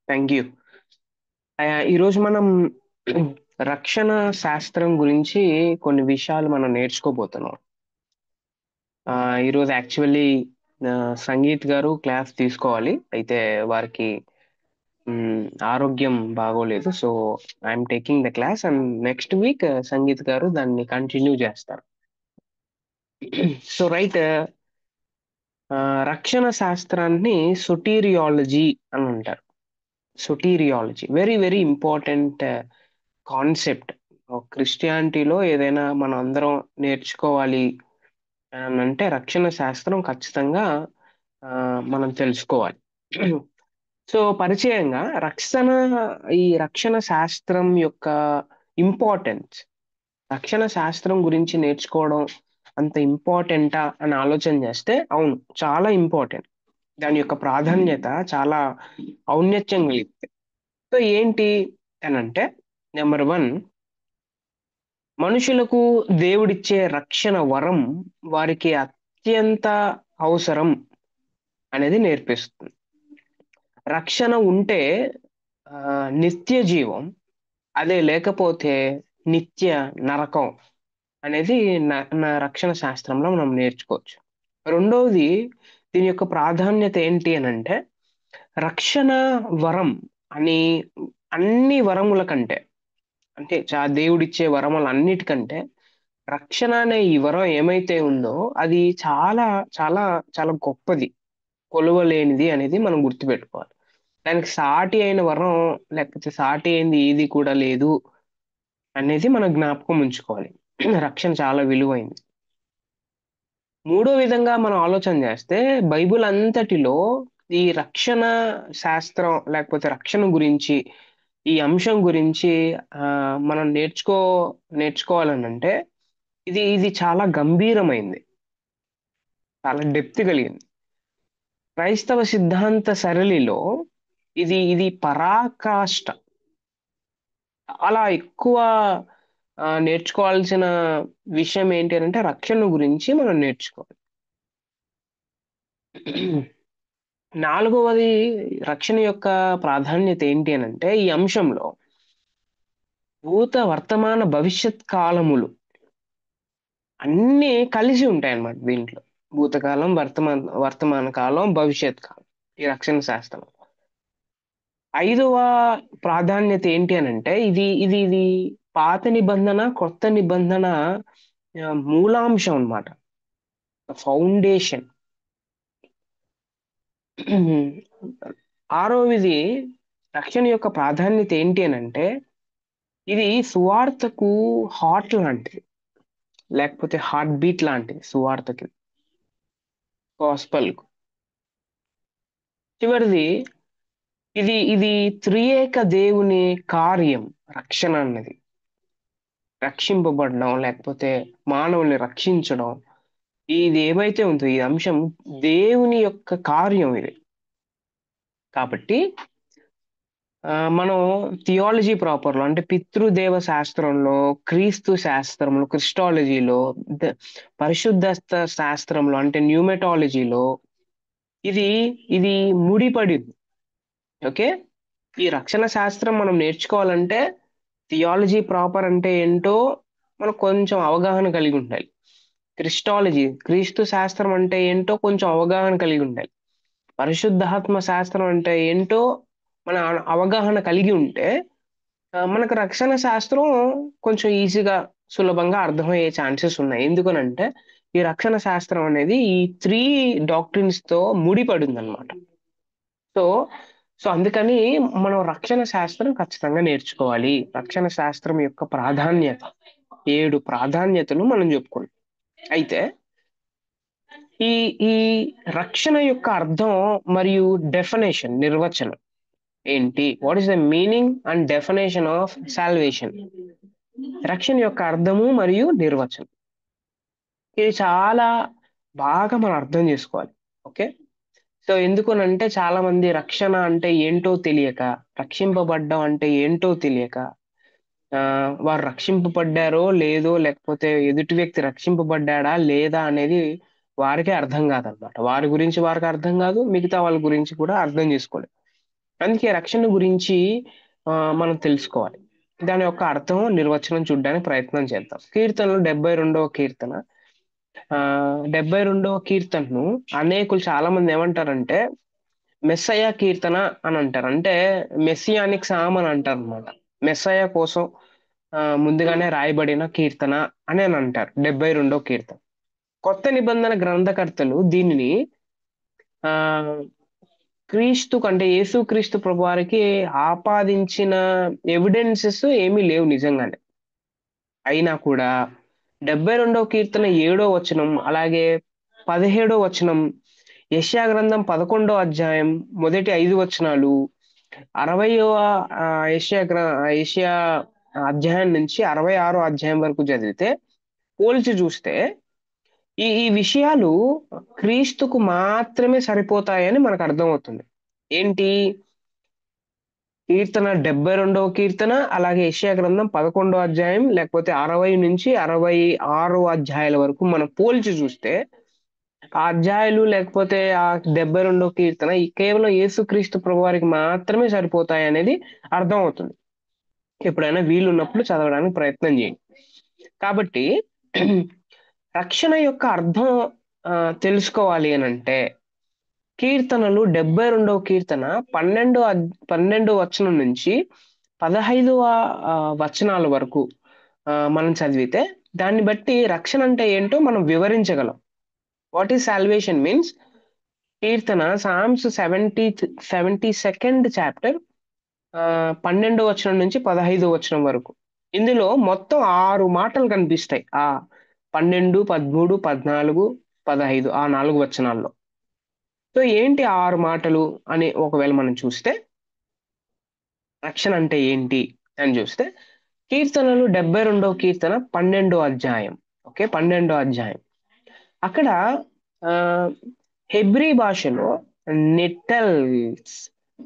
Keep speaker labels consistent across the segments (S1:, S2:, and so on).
S1: Thank you. ఈరోజు మనం రక్షణ శాస్త్రం గురించి కొన్ని విషయాలు మనం నేర్చుకోబోతున్నాం. ఈరోజు యాక్చువల్లీ సంగీత్ గారు క్లాస్ తీసుకోవాలి. అయితే వారికి ఆరోగ్యం బాగోలేదు. So I'm taking the class and next week sangeet గారు దాన్ని కంటిన్యూ చేస్తారు. సో రైట్, రక్షణ శాస్త్రాన్ని సొటీరియాలజీ అని అంటారు. సొటీరియాలజీ వెరీ వెరీ ఇంపార్టెంట్ కాన్సెప్ట్. క్రిస్టియానిటీలో ఏదైనా మనం అందరం నేర్చుకోవాలి అని అంటే రక్షణ శాస్త్రం ఖచ్చితంగా ఆ, మనం తెలుసుకోవాలి. సో పరిచయంగా ఈ రక్షణ శాస్త్రం యొక్క ఇంపార్టెన్స్, రక్షణ శాస్త్రం గురించి నేర్చుకోవడం అంత ఇంపార్టెంటా అని ఆలోచన చేస్తే అవును, చాలా ఇంపార్టెంట్. దాని యొక్క ప్రాధాన్యత చాలా ఔన్నత్యం కలిగింది. సో ఏంటి అని అంటే, నెంబర్ వన్, మనుషులకు దేవుడిచ్చే రక్షణ వరం వారికి అత్యంత అవసరం అనేది నేర్పిస్తుంది. రక్షణ ఉంటే నిత్య జీవం, అదే లేకపోతే నిత్య నరకం అనేది నా రక్షణ శాస్త్రంలో మనం నేర్చుకోవచ్చు. రెండవది, దీని యొక్క ప్రాధాన్యత ఏంటి అని అంటే, రక్షణ వరం అని అన్ని వరముల కంటే, అంటే దేవుడిచ్చే వరములన్నిటికంటే రక్షణ అనే ఈ వరం ఏమైతే ఉందో అది చాలా చాలా చాలా గొప్పది, కొలువలేనిది అనేది మనం గుర్తుపెట్టుకోవాలి. దానికి సాటి అయిన వరం, లేకపోతే సాటి అయింది ఏది కూడా లేదు అనేది మనం జ్ఞాపకం ఉంచుకోవాలి. రక్షణ చాలా విలువైంది. మూడో విధంగా మనం ఆలోచన చేస్తే, బైబిల్ అంతటిలో ఈ రక్షణ శాస్త్రం లేకపోతే రక్షణ గురించి, ఈ అంశం గురించి మనం నేర్చుకోవాలని అంటే ఇది ఇది చాలా గంభీరమైంది, చాలా డెప్త్ కలిగింది. క్రైస్తవ సిద్ధాంత సరళిలో ఇది ఇది పరాకాష్ట. చాలా ఎక్కువ నేర్చుకోవాల్సిన విషయం ఏంటి అంటే రక్షణ గురించి మనం నేర్చుకోవాలి. నాలుగవది, రక్షణ యొక్క ప్రాధాన్యత ఏంటి అని అంటే, ఈ అంశంలో భూత వర్తమాన భవిష్యత్ కాలములు అన్నీ కలిసి ఉంటాయి అన్నమాట దీంట్లో. భూతకాలం, వర్తమాన కాలం, భవిష్యత్ కాలం ఈ రక్షణ శాస్త్రం. ఐదవ ప్రాధాన్యత ఏంటి అని అంటే, ఇది పాత నిబంధన, కొత్త నిబంధన మూలాంశం అన్నమాట, ఫౌండేషన్. ఆరవది, రక్షణ యొక్క ప్రాధాన్యత ఏంటి అని అంటే, ఇది సువార్తకు హార్ట్ లాంటిది, లేకపోతే హార్ట్ బీట్ లాంటిది సువార్తకి, గాస్పల్ కు. చివరిది, ఇది త్రియేక దేవుని కార్యం. రక్షణ అన్నది రక్షింపబడడం లేకపోతే మానవుల్ని రక్షించడం, ఇది ఏమైతే ఉందో ఈ అంశం దేవుని యొక్క కార్యం ఇది. కాబట్టి మనం థియాలజీ ప్రాపర్లో అంటే పితృదేవ శాస్త్రంలో, క్రీస్తు శాస్త్రంలో, క్రిస్టాలజీలో, పరిశుద్ధ శాస్త్రంలో అంటే న్యూమెటాలజీలో ఇది ఇది ముడిపడింది. ఓకే, ఈ రక్షణ శాస్త్రం మనం నేర్చుకోవాలంటే థియాలజీ ప్రాపర్ అంటే ఏంటో మనకు కొంచెం అవగాహన కలిగి ఉండాలి. క్రిస్టాలజీ, క్రీస్తు శాస్త్రం అంటే ఏంటో కొంచెం అవగాహన కలిగి ఉండాలి. పరిశుద్ధాత్మ శాస్త్రం అంటే ఏంటో మన అవగాహన కలిగి ఉంటే మనకు రక్షణ శాస్త్రం కొంచెం ఈజీగా, సులభంగా అర్థమయ్యే ఛాన్సెస్ ఉన్నాయి. ఎందుకనంటే ఈ రక్షణ శాస్త్రం అనేది ఈ త్రీ డాక్ట్రిన్స్ తో ముడిపడింది అనమాట. సో సో అందుకని మనం రక్షణ శాస్త్రం ఖచ్చితంగా నేర్చుకోవాలి. రక్షణ శాస్త్రం యొక్క ప్రాధాన్యత, 7 ప్రాధాన్యతలు మనం చెప్పుకున్నాం. అయితే ఈ ఈ రక్షణ యొక్క అర్థం మరియు డెఫినేషన్, నిర్వచనం ఏంటి? What is the meaning and definition of salvation? రక్షణ యొక్క అర్థము మరియు నిర్వచనం, ఇది చాలా బాగా మనం అర్థం చేసుకోవాలి. ఓకే, సో ఎందుకనంటే చాలా మంది రక్షణ అంటే ఏంటో తెలియక, రక్షింపబడ్డం అంటే ఏంటో తెలియక, వారు రక్షింపబడ్డారో లేదో, లేకపోతే ఎదుటి వ్యక్తి రక్షింపబడ్డాడా లేదా అనేది వారికే అర్థం కాదన్నమాట. వారి గురించి వారికి అర్థం కాదు, మిగతా వాళ్ళ గురించి కూడా అర్థం చేసుకోలేదు. అందుకే రక్షణ గురించి మనం తెలుసుకోవాలి. దాని యొక్క అర్థం, నిర్వచనం చూడడానికి ప్రయత్నం చేద్దాం. కీర్తనలు 72వ కీర్తన. 72వ కీర్తనను అనేకులు చాలా మంది ఏమంటారంటే మెస్సయ కీర్తన అని అంటారు. అంటే మెస్సియానిక్ సామ్ అని అంటారు అనమాట. మెస్సయ కోసం ముందుగానే రాయబడిన కీర్తన అని అంటారు 72వ కీర్తన. కొత్త నిబంధన గ్రంథకర్తలు దీనిని ఆ క్రీస్తు కంటే యేసు క్రీస్తు ప్రభు వారికి ఆపాదించిన ఎవిడెన్సెస్ ఏమీ లేవు నిజంగానే. అయినా కూడా 72వ కీర్తన 7వ వచనం, అలాగే 17వ వచనం, యెషయా గ్రంథం 11వ అధ్యాయం మొదటి 5 వచనాలు, 60వ యెషయా అధ్యాయం నుంచి 66వ అధ్యాయం వరకు చదివితే, పోల్చి చూస్తే ఈ ఈ విషయాలు క్రీస్తుకు మాత్రమే సరిపోతాయని మనకు అర్థమవుతుంది. ఏంటి? కీర్తన 72వ కీర్తన, అలాగే యెషయా గ్రంథం 11వ అధ్యాయం, లేకపోతే 60 నుంచి 66 అధ్యాయాల వరకు మనం పోల్చి చూస్తే, ఆ అధ్యాయాలు లేకపోతే ఆ 72వ కీర్తన ఈ కేవలం యేసుక్రీస్తు ప్రభువారికి మాత్రమే సరిపోతాయనేది అర్థమవుతుంది. ఎప్పుడైనా వీలున్నప్పుడు చదవడానికి ప్రయత్నం చేయండి. కాబట్టి రక్షణ యొక్క అర్థం తెలుసుకోవాలి అనంటే కీర్తనలు 72వ కీర్తన 12 వచనం నుంచి 15వ వచనాల వరకు మనం చదివితే దాన్ని బట్టి రక్షణ అంటే ఏంటో మనం వివరించగలం. What is salvation means? కీర్తన సామ్స్ 72nd చాప్టర్ 12వ వచనం నుంచి 15వ వచనం వరకు. ఇందులో మొత్తం 6 మాటలు కనిపిస్తాయి. 12, 13, 14, 15 ఆ 4 వచనాల్లో. సో ఏంటి 6 మాటలు అని ఒకవేళ మనం చూస్తే, రక్షణ అంటే ఏంటి అని చూస్తే, కీర్తనలు 72వ కీర్తన 12వ అధ్యాయం. ఓకే, 12వ అధ్యాయం. అక్కడ ఆ హెబ్రీ భాషలో నిట్టల్స్,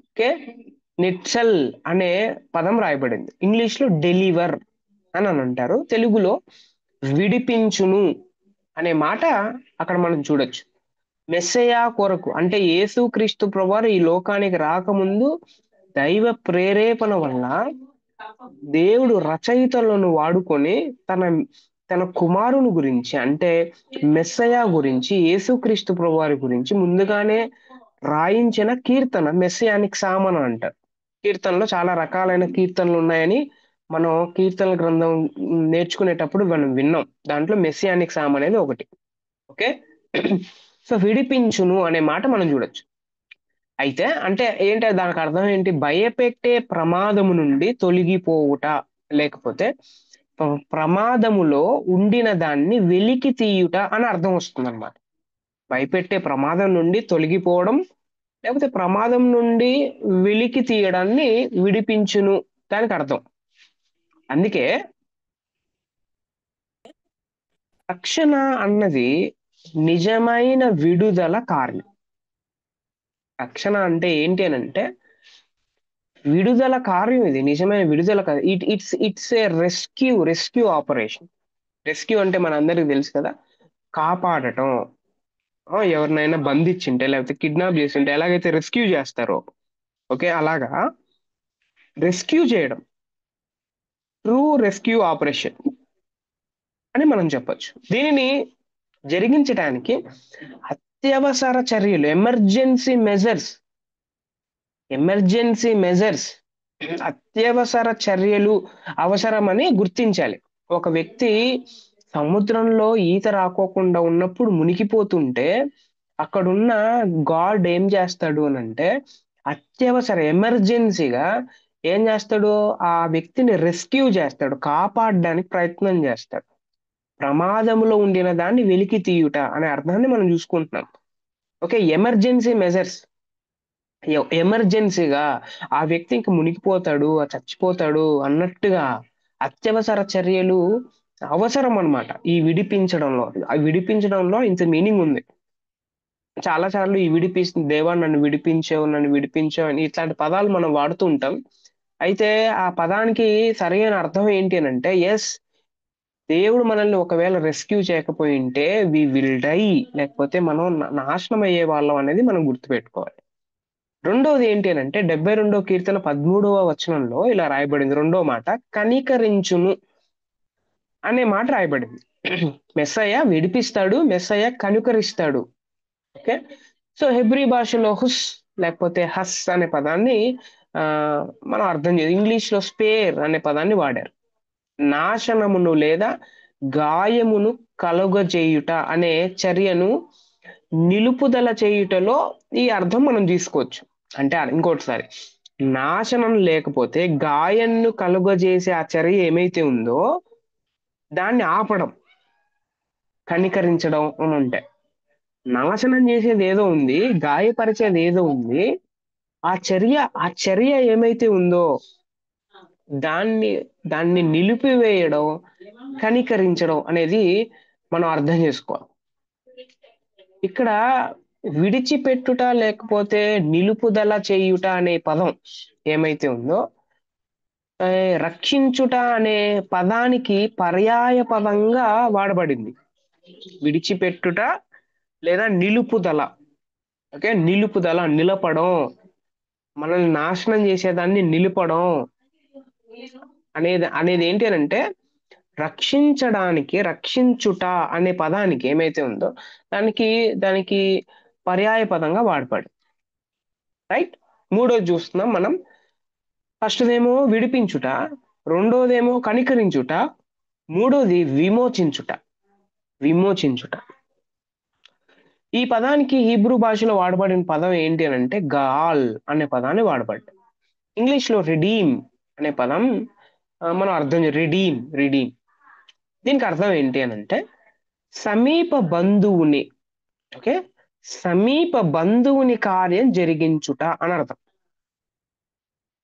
S1: ఓకే, నిట్సల్ అనే పదం రాయబడింది. ఇంగ్లీష్ లో డెలివర్ అని అంటారు. తెలుగులో విడిపించును అనే మాట అక్కడ మనం చూడొచ్చు. మెస్సయా కొరకు అంటే యేసుక్రీస్తు ప్రభువారు ఈ లోకానికి రాకముందు దైవ ప్రేరేపణ వల్ల దేవుడు రచయితలను వాడుకొని తన తన కుమారుని గురించి అంటే మెస్సయా గురించి, యేసుక్రీస్తు ప్రభువారి గురించి ముందుగానే రాయించిన కీర్తన మెస్సియానిక్ సామ్ అని అంటారు. కీర్తనలో చాలా రకాలైన కీర్తనలు ఉన్నాయని మనం కీర్తనల గ్రంథం నేర్చుకునేటప్పుడు మనం విన్నాం. దాంట్లో మెస్సియానిక్ సామ్ అనేది ఒకటి. ఓకే, సో విడిపించును అనే మాట మనం చూడొచ్చు. అయితే అంటే ఏంటి దానికి అర్థం ఏంటి? భయపెట్టే ప్రమాదము నుండి తొలగిపోవుట, లేకపోతే ప్రమాదములో ఉండిన దాన్ని వెలికి తీయుట అని అర్థం వస్తుంది అనమాట. భయపెట్టే ప్రమాదం నుండి తొలగిపోవడం, లేకపోతే ప్రమాదం నుండి వెలికి తీయడాన్ని విడిపించును దానికి అర్థం. అందుకే రక్షణ అన్నది నిజమైన విడుదల కార్యం. రక్షణ అంటే ఏంటి అని అంటే విడుదల కార్యం. ఇది నిజమైన విడుదల కార్యం. It's a rescue operation. Rescue అంటే మన అందరికి తెలుసు కదా, కాపాడటం. ఎవరినైనా బంధించింటే లేకపోతే కిడ్నాప్ చేసింటే ఎలాగైతే రెస్క్యూ చేస్తారో, ఓకే, అలాగా రెస్క్యూ చేయడం, ట్రూ రెస్క్యూ ఆపరేషన్ అని మనం చెప్పొచ్చు. దీనిని జరిగించడానికి అత్యవసర చర్యలు, ఎమర్జెన్సీ మెజర్స్, అత్యవసర చర్యలు అవసరమని గుర్తించాలి. ఒక వ్యక్తి సముద్రంలో ఈత రాకోకుండా ఉన్నప్పుడు మునిగిపోతుంటే అక్కడున్న గాడ్ ఏం చేస్తాడు అని అంటే అత్యవసర ఎమర్జెన్సీగా ఏం చేస్తాడు? ఆ వ్యక్తిని రెస్క్యూ చేస్తాడు, కాపాడడానికి ప్రయత్నం చేస్తాడు. ప్రమాదంలో ఉండిన దాన్ని వెలికి తీయుట అనే అర్థాన్ని మనం చూసుకుంటున్నాం. Okay, emergency measures. ఎమర్జెన్సీగా ఆ వ్యక్తి ఇంక మునిగిపోతాడు, చచ్చిపోతాడు అన్నట్టుగా అత్యవసర చర్యలు అవసరం అన్నమాట ఈ విడిపించడంలో. ఆ విడిపించడంలో ఇంత మీనింగ్ ఉంది. చాలా సార్లు ఈ దేవా నన్ను విడిపించావు, నన్ను ఉంచావు అని ఇట్లాంటి పదాలు మనం వాడుతూ ఉంటాం. అయితే ఆ పదానికి సరైన అర్థం ఏంటి అని అంటే, ఎస్, దేవుడు మనల్ని ఒకవేళ రెస్క్యూ చేయకపోయి ఉంటే వి విల్ డై, లేకపోతే మనం నాశనం అయ్యే వాళ్ళం అనేది మనం గుర్తుపెట్టుకోవాలి. రెండోది ఏంటి అని అంటే 72 కీర్తన 13వ వచనంలో ఇలా రాయబడింది. రెండో మాట కనికరించును అనే మాట రాయబడింది. మెస్సయ్య విడిపిస్తాడు, మెస్సయ్య కనుకరిస్తాడు. ఓకే. సో హెబ్రీ భాషలో హుస్ లేకపోతే హస్ అనే పదాన్ని ఆ, మనం అర్థం చేయాలి. ఇంగ్లీష్ లో స్పేర్ అనే పదాన్ని వాడారు. నాశనమును లేదా గాయమును కలుగజేయుట అనే చర్యను నిలుపుదల చేయుటలో ఈ అర్థం మనం తీసుకోవచ్చు. అంటే ఇంకోటిసారి నాశనం లేకపోతే గాయంను కలుగజేసే ఆ చర్య ఏమైతే ఉందో దాన్ని ఆపడం, కనికరించడం అని అంటే నాశనం చేసేది ఏదో ఉంది, గాయపరిచేది ఏదో ఉంది. ఆ చర్య ఏమైతే ఉందో దాన్ని దాన్ని నిలిపివేయడం, కనికరించడం అనేది మనం అర్థం చేసుకోవాలి. ఇక్కడ విడిచిపెట్టుట లేకపోతే నిలుపుదల చేయుట అనే పదం ఏమైతే ఉందో ఆ, రక్షించుట అనే పదానికి పర్యాయ పదంగా వాడబడింది. విడిచిపెట్టుట లేదా నిలుపుదల. ఓకే, నిలుపుదల, నిలపడం, మనల్ని నాశనం చేసేదాన్ని నిలపడం అనేది ఏంటి అని అంటే రక్షించడానికి, రక్షించుట అనే పదానికి ఏమైతే ఉందో దానికి దానికి పర్యాయ పదంగా వాడబడి. రైట్. మూడోది చూస్తున్నాం మనం. ఫస్ట్దేమో విడిపించుట, రెండోదేమో కనికరించుట, మూడోది విమోచించుట. విమోచించుట ఈ పదానికి హీబ్రూ భాషలో వాడబడిన పదం ఏంటి అని అంటే గాల్ అనే పదాన్ని వాడబడ్డాయి. ఇంగ్లీష్ లో రిడీమ్ అనే పదం మనం అర్థం రిడీమ్, రిడీమ్ దీనికి అర్థం ఏంటి అని అంటే సమీప బంధువుని, ఓకే, సమీప బంధువుని కార్యం జరిగించుట అని అర్థం.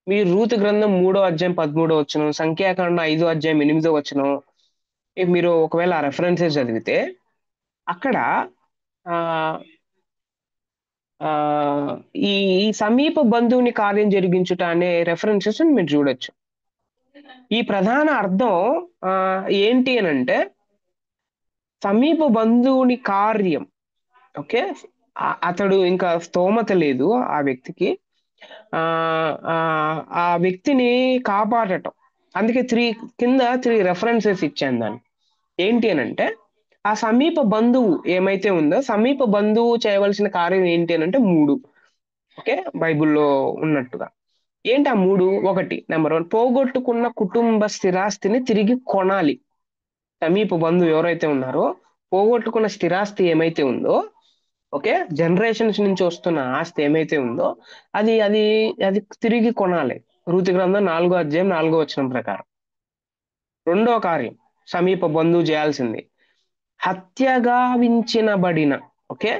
S1: మీరు రూతు గ్రంథం 3వ అధ్యాయం 13వ వచనం, సంఖ్యాకాండం 5వ అధ్యాయం 8వ వచనం మీరు ఒకవేళ ఆ రెఫరెన్సెస్ చదివితే అక్కడ ఆ ఆ ఈ ఈ సమీప బంధువుని కార్యం జరిగించుట అనే రెఫరెన్సెస్ మీరు చూడొచ్చు. ఈ ప్రధాన అర్థం ఆ ఏంటి అని అంటే సమీప బంధువుని కార్యం. ఓకే. అతడు ఇంకా స్తోమత లేదు ఆ వ్యక్తికి, ఆ ఆ ఆ వ్యక్తిని కాపాడటం. అందుకే కింద 3 రెఫరెన్సెస్ ఇచ్చాను దాన్ని. ఏంటి అని అంటే ఆ సమీప బంధువు ఏమైతే ఉందో సమీప బంధువు చేయవలసిన కార్యం ఏంటి అని అంటే 3. ఓకే, బైబిల్లో ఉన్నట్టుగా ఏంటి ఆ 3? ఒకటి, నెంబర్ 1, పోగొట్టుకున్న కుటుంబ స్థిరాస్తిని తిరిగి కొనాలి. సమీప బంధువు ఎవరైతే ఉన్నారో పోగొట్టుకున్న స్థిరాస్తి ఏమైతే ఉందో, ఓకే, జనరేషన్స్ నుంచి వస్తున్న ఆస్తి ఏమైతే ఉందో అది అది అది తిరిగి కొనాలి. రూతు గ్రంథం 4వ అధ్యాయం 4వ వచనం ప్రకారం. రెండో కార్యం సమీప బంధువు చేయాల్సింది హత్య గావించబడిన, ఓకే,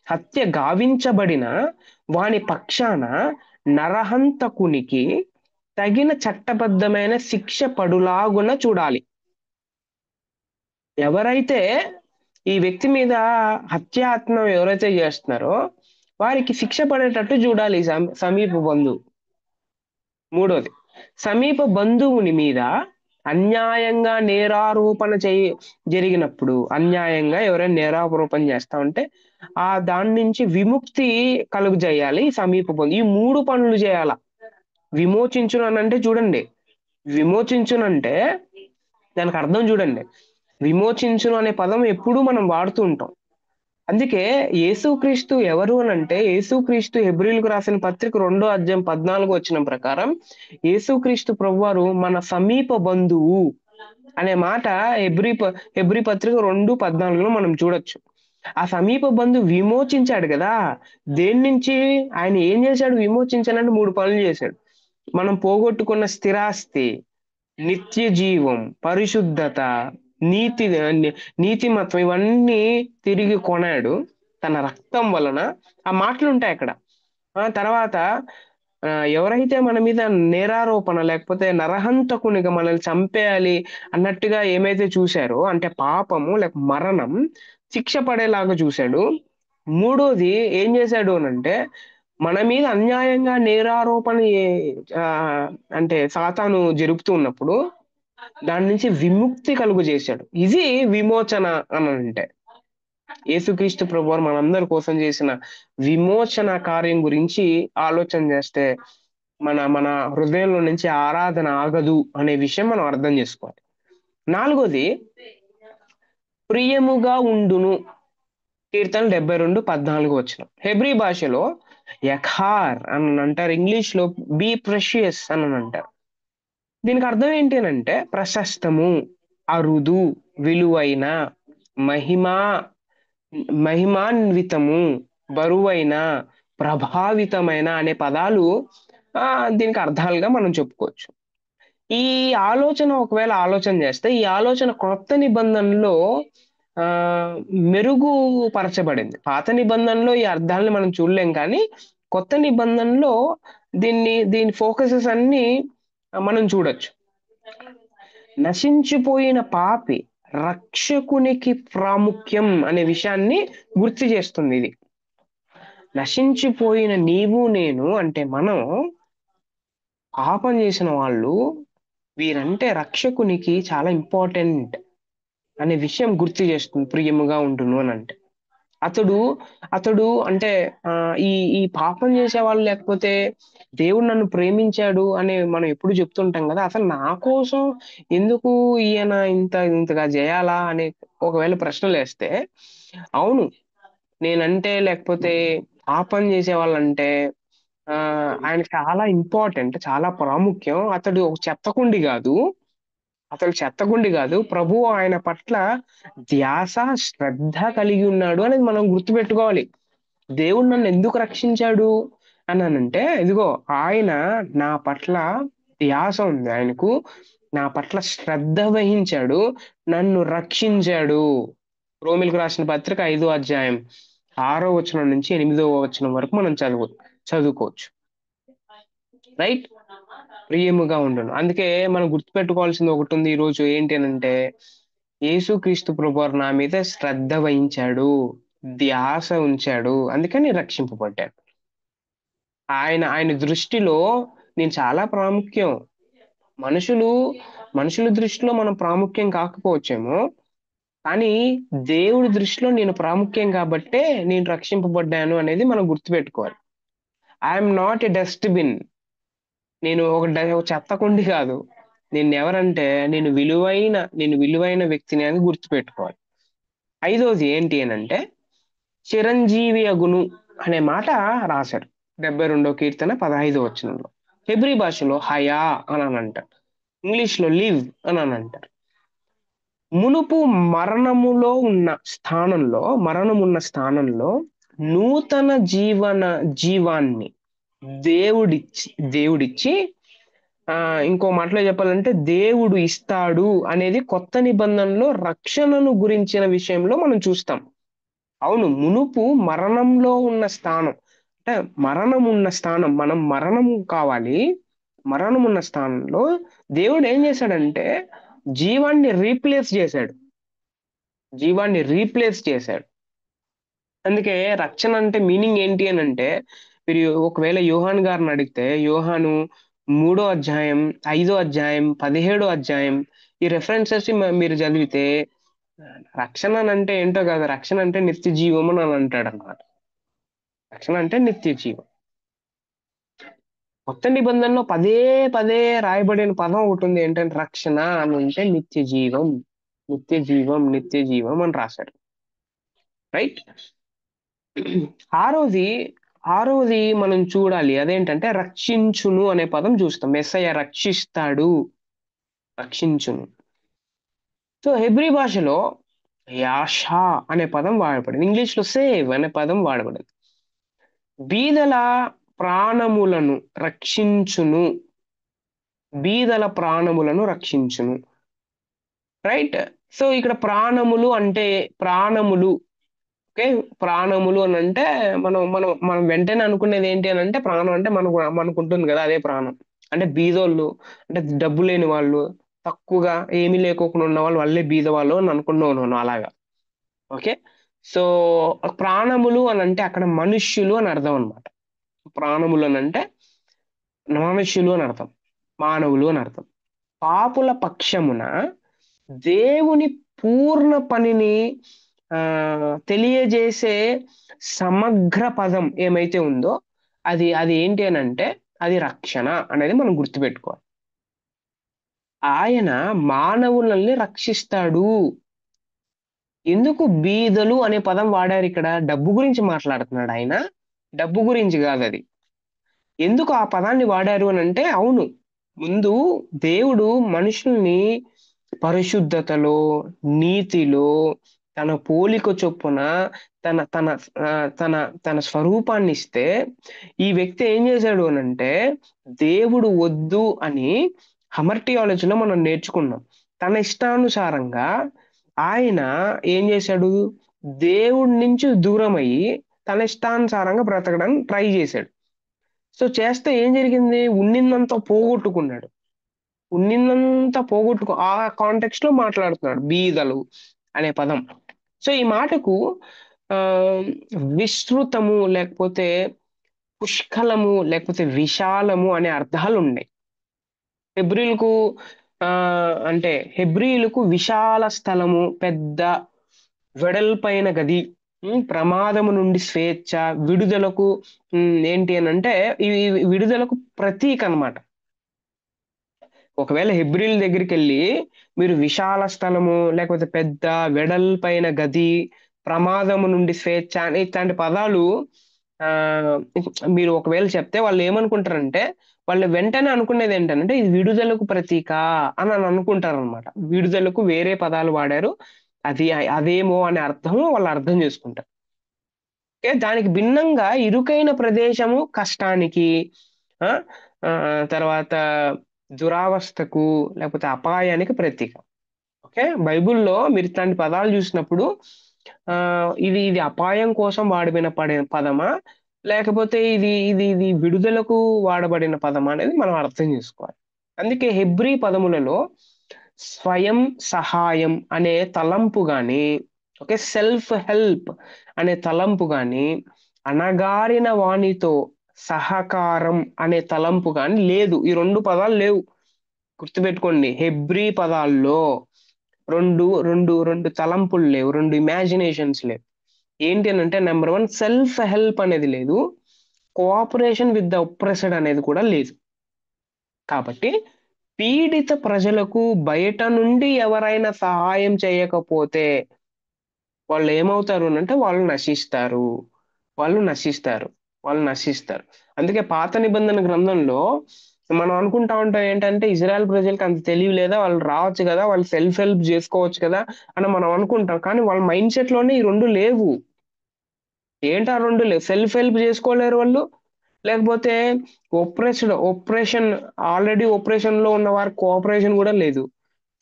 S1: హత్య గావించబడిన వాని పక్షాన నరహంతకునికి తగిన చట్టబద్ధమైన శిక్ష పడులాగున చూడాలి. ఎవరైతే ఈ వ్యక్తి మీద హత్యాయత్నం ఎవరైతే చేస్తున్నారో వారికి శిక్ష పడేటట్టు చూడాలి సమీప బంధువు. మూడోది, సమీప బంధువుని మీద అన్యాయంగా నేరారోపణ జరిగినప్పుడు, అన్యాయంగా ఎవరైనా నేరారోపణ చేస్తా ఉంటే దాని నుంచి విముక్తి కలుగు చేయాలి సమీప బంధువు. ఈ 3 పనులు చేయాల. విమోచించును అని అంటే చూడండి, విమోచించునంటే దానికి అర్థం చూడండి. విమోచించును అనే పదం ఎప్పుడూ మనం వాడుతూ ఉంటాం. అందుకే యేసుక్రీస్తు ఎవరు అని అంటే యేసుక్రీస్తు హెబ్రీలకు రాసిన పత్రిక 2వ అధ్యాయం 14వ వచనం ప్రకారం యేసుక్రీస్తు ప్రభువారు మన సమీప బంధువు అనే మాట హెబ్రీ పత్రిక 2:14లో మనం చూడొచ్చు. ఆ సమీప బంధువు విమోచించాడు కదా. దేని నుంచి ఆయన ఏం చేశాడు? విమోచించాలంటే 3 పనులు చేశాడు. మనం పోగొట్టుకున్న స్థిరాస్తి, నిత్య జీవం, పరిశుద్ధత, నీతి, నీతిమత్వం ఇవన్నీ తిరిగి కొనాడు తన రక్తం వలన. ఆ మాటలు ఉంటాయి అక్కడ. తర్వాత ఎవరైతే మన మీద నేరారోపణ లేకపోతే నరహంతకునిగా మనల్ని చంపేయాలి అన్నట్టుగా ఏమైతే చూశారో అంటే పాపము లేక మరణం శిక్ష పడేలాగా చూశాడు. మూడోది ఏం చేశాడు అని అంటే మన మీద అన్యాయంగా నేరారోపణ ఆ, అంటే సాతాను జరుపుతూ ఉన్నప్పుడు దాని నుంచి విముక్తి కలుగు చేశాడు. ఇది విమోచన అని అంటే. యేసుక్రీస్తు ప్రభువారు మనందరి కోసం చేసిన విమోచన కార్యం గురించి ఆలోచన చేస్తే మన మన హృదయంలో నుంచి ఆరాధన ఆగదు అనే విషయం మనం అర్థం చేసుకోవాలి. నాలుగోది, ప్రియముగా ఉండును. కీర్తన 72:14 హెబ్రీ భాషలో యఖార్ అని అంటారు, ఇంగ్లీష్ లో బీ ప్రెషియస్ అని అంటారు. దీనికి అర్థం ఏంటి అని అంటే ప్రశస్తము, అరుదు, విలువైన, మహిమా మహిమాన్వితము, బరువైన, ప్రభావితమైన అనే పదాలు ఆ, దీనికి అర్థాలుగా మనం చెప్పుకోవచ్చు. ఈ ఆలోచన ఒకవేళ ఆలోచన చేస్తే ఈ ఆలోచన కొత్త నిబంధనలో ఆ మెరుగుపరచబడింది. పాత నిబంధనలో ఈ అర్థాలను మనం చూడలేం, కానీ కొత్త నిబంధనలో దీని ఫోకసెస్ అన్ని మనం చూడొచ్చు. నశించిపోయిన పాపి రక్షకునికి ప్రాముఖ్యం అనే విషయాన్ని గుర్తు చేస్తుంది ఇది. నశించిపోయిన నీవు నేను అంటే మనం పాపం చేసిన వాళ్ళు, వీరంటే రక్షకునికి చాలా ఇంపార్టెంట్ అనే విషయం గుర్తు చేస్తుంది. ప్రియముగా ఉండును అని అంటే అతడు అతడు అంటే ఆ ఈ ఈ పాపం చేసేవాళ్ళు, లేకపోతే దేవుడు నన్ను ప్రేమించాడు అని మనం ఎప్పుడు చెప్తుంటాం కదా, అసలు నా కోసం ఎందుకు ఈయన ఇంతగా చేయాలా అని ఒకవేళ ప్రశ్నలు వేస్తే, అవును, నేనంటే లేకపోతే పాపం చేసే వాళ్ళంటే ఆ ఆయన చాలా ఇంపార్టెంట్, చాలా ప్రాముఖ్యం. అతడు ఒక చెత్తకుండి కాదు, ప్రభువు ఆయన పట్ల ధ్యాస, శ్రద్ధ కలిగి ఉన్నాడు అనేది మనం గుర్తుపెట్టుకోవాలి. దేవుడు నన్ను ఎందుకు రక్షించాడు అని అంటే, ఇదిగో ఆయన నా పట్ల ధ్యాస ఉంది, ఆయనకు నా పట్ల శ్రద్ధ వహించాడు, నన్ను రక్షించాడు. రోమిలకు రాసిన పత్రిక 5వ అధ్యాయం 6వ వచనం నుంచి 8వ వచనం వరకు మనం చదువుకోవచ్చు. రైట్, ప్రియముగా ఉండును. అందుకే మనం గుర్తుపెట్టుకోవాల్సింది ఒకటి ఉంది ఈ రోజు, ఏంటి అంటే యేసుక్రీస్తు ప్రభువారు నా మీద శ్రద్ధ వహించాడు, ధ్యాస ఉంచాడు, అందుకని రక్షింపబడ్డాడు. ఆయన దృష్టిలో నేను చాలా ప్రాముఖ్యం. మనుషులు మనుషుల దృష్టిలో మనం ప్రాముఖ్యం కాకపోవచ్చేమో, కానీ దేవుడి దృష్టిలో నేను ప్రాముఖ్యం కాబట్టే నేను రక్షింపబడ్డాను అనేది మనం గుర్తుపెట్టుకోవాలి. I'm not a dustbin. నేను ఒక చెత్త కుండి కాదు. నేను ఎవరంటే నేను విలువైన వ్యక్తిని అని గుర్తుపెట్టుకోవాలి. ఐదోది ఏంటి అని అంటే చిరంజీవి అగును అనే మాట రాశాడు 72వ కీర్తన 15వ వచనంలో. హెబ్రీ భాషలో హయా అని అంటారు, ఇంగ్లీష్ లో లివ్ అని అంటారు. మునుపు మరణం ఉన్న స్థానంలో నూతన జీవాన్ని దేవుడిచ్చి ఆ ఇంకో మాటలో చెప్పాలంటే దేవుడు ఇస్తాడు అనేది కొత్త నిబంధనలో రక్షణను గురించిన విషయంలో మనం చూస్తాం. అవును, మునుపు మరణంలో ఉన్న స్థానం అంటే మరణం కావాలి. మరణం ఉన్న స్థానంలో దేవుడు ఏం చేశాడంటే జీవాన్ని రీప్లేస్ చేశాడు. అందుకే రక్షణ అంటే మీనింగ్ ఏంటి అని అంటే, మీరు ఒకవేళ యోహాన్ గారిని అడిగితే, యోహాను 3వ అధ్యాయం, 5వ అధ్యాయం, 17వ అధ్యాయం ఈ రెఫరెన్సెస్ మీరు చదివితే రక్షణ అని అంటే ఏంటో కాదు, రక్షణ అంటే నిత్య జీవం అని అంటాడు అనమాట. రక్షణ అంటే నిత్య జీవం. కొత్త నిబంధనలో పదే పదే రాయబడిన పదం ఒకటి ఉంది, ఏంటంటే రక్షణ అని అంటే నిత్య జీవం అని రాశాడు. రైట్. ఆరోది ఆరోది మనం చూడాలి, అదేంటంటే రక్షించును అనే పదం చూస్తాం. మెస్సయ్య రక్షించును. సో హెబ్రీ భాషలో యాషా అనే పదం వాడబడింది, ఇంగ్లీష్ లో సేవ్ అనే పదం వాడబడింది. బీదల ప్రాణములను రక్షించును, రైట్. సో ఇక్కడ ప్రాణములు, ఓకే, ప్రాణములు అని అంటే మనం మనం మనం వెంటనే అనుకునేది ఏంటి అని అంటే, ప్రాణం అంటే మనకు ఉంటుంది కదా, అదే ప్రాణం. అంటే బీదోళ్ళు అంటే డబ్బు లేని వాళ్ళు, తక్కువగా ఏమీ లేకోకుండా ఉన్న వాళ్ళు, వాళ్ళే బీద వాళ్ళు అని అనుకున్నాను అలాగా. ఓకే. సో ప్రాణములు అని అంటే అక్కడ మనుష్యులు అని అర్థం అనమాట. ప్రాణములు అని అంటే మనుష్యులు అని అర్థం, మానవులు అని అర్థం. పాపుల పక్షమున దేవుని పూర్ణ పనిని తెలియజేసే సమగ్ర పదం ఏమైతే ఉందో అది అది ఏంటి అనంటే అది రక్షణ అనేది మనం గుర్తుపెట్టుకోవాలి. ఆయన మానవులని రక్షిస్తాడు. ఎందుకు బీదలు అనే పదం వాడారు ఇక్కడ? డబ్బు గురించి మాట్లాడుతున్నాడు ఆయన. డబ్బు గురించి కాదది. ఎందుకు ఆ పదాన్ని వాడారు అనంటే అవును. ముందు దేవుడు మనుషుల్ని పరిశుద్ధతలో, నీతిలో, తన పోలిక చొప్పున తన తన తన తన స్వరూపాన్నిస్తే, ఈ వ్యక్తి ఏం చేశాడు అనంటే, దేవుడు వద్దు అని హమర్టియాలజీలో మనం నేర్చుకున్నాం. తన ఇష్టానుసారంగా ఆయన ఏం చేశాడు? దేవుడి నుంచి దూరమయ్యి, తన ఇష్టానుసారంగా బ్రతకడానికి ట్రై చేశాడు. సో, చేస్తే ఏం జరిగింది? ఉన్నిందంతా పోగొట్టుకున్నాడు. ఉన్నిందంతా ఆ కాంటెక్స్ట్‌లో మాట్లాడుతున్నాడు. బీదలు అనే పదం. సో, ఈ మాటకు ఆహ్, విస్తృతము లేకపోతే పుష్కలము లేకపోతే విశాలము అనే అర్థాలున్నాయి. హెబ్రీయులకు అంటే హెబ్రీయులకు విశాల స్థలము, పెద్ద వెడల్పైన గది, ప్రమాదము నుండి స్వేచ్ఛ, విడుదలకు ఏంటి అనంటే ఇవి విడుదలకు ప్రతీకనమాట. ఒకవేళ హెబ్రీయుల దగ్గరికెళ్ళి మీరు విశాల స్థలము, లేకపోతే పెద్ద వెడల్పైన గది, ప్రమాదము నుండి స్వేచ్ఛ అని ఇట్లాంటి పదాలు ఆహ్, మీరు ఒకవేళ చెప్తే వాళ్ళేమనుకుంటారంటే, వాళ్ళు వెంటనే అనుకునేదేంటనంటే, ఇది విడుదలకు ప్రతీక అని అనుకుంటారనమాట. విడుదలకు వేరే పదాలు వాడారు. అది అదేమో అనే అర్థము వాళ్ళు అర్థం చేసుకుంటారు. దానికి భిన్నంగా ఇరుకైన ప్రదేశము కష్టానికి, ఆ! తర్వాత దురావస్థకు, లేకపోతే అపాయానికి ప్రతీక. ఓకే. బైబిల్‌లో మీరు ఇట్లాంటి పదాలు జూసినప్పుడు ఇది ఇది అపాయం కోసం వాడబడిన పదమా? లేకపోతే ఇది విడుదలకు వాడబడిన పదమా అనేది మనం అర్థం జేసుకోవాలి. అందుకే హెబ్రీ పదములలో స్వయం సహాయం అనే తలంపు గాని, ఓకే. సెల్ఫ్ హెల్ప్ అనే తలంపు గాని, అణగారిన వానితో సహకారం అనే తలంపు గాని లేదు. ఈ 2 పదాలు లేవు. గుర్తుపెట్టుకోండి. హెబ్రీ పదాల్లో 2 తలంపులు లేవు. 2 ఇమాజినేషన్స్ లేవు. ఏంటి అనంటే నంబర్ 1 సెల్ఫ్ హెల్ప్ అనేది లేదు. కోఆపరేషన్ విత్ ద ఒప్రెస్డ్ అనేది కూడా లేదు. కాబట్టి పీడిత ప్రజలకు బయట నుండి ఎవరైనా సహాయం చేయకపోతే వాళ్ళేమవుతారు అనంటే వాళ్ళు నశిస్తారు. వాళ్ళు నశిస్తారు. వాళ్ళు నశిస్తారు. అందుకే పాత నిబంధన గ్రంథంలో మనం అనుకుంటా ఉంటాం ఏంటంటే ఇజ్రాయెల్ ప్రజలకి అంత తెలివి లేదా? వాళ్ళు రావచ్చు గదా! వాళ్ళు సెల్ఫ్ హెల్ప్ జేసుకోవచ్చు కదా! అని మనం అనుకుంటాం. కానీ వాళ్ళ మైండ్ సెట్‌లోనే ఈ 2 లేవు. ఏంటి ఆ 2 లేవు? సెల్ఫ్ హెల్ప్ జేసుకోలేరు వాళ్ళు. లేకపోతే ఒప్రెషన్ ఆల్రెడీ ఒప్రెషన్‌లో ఉన్న వారికి కోఆపరేషన్ గూడా లేదు.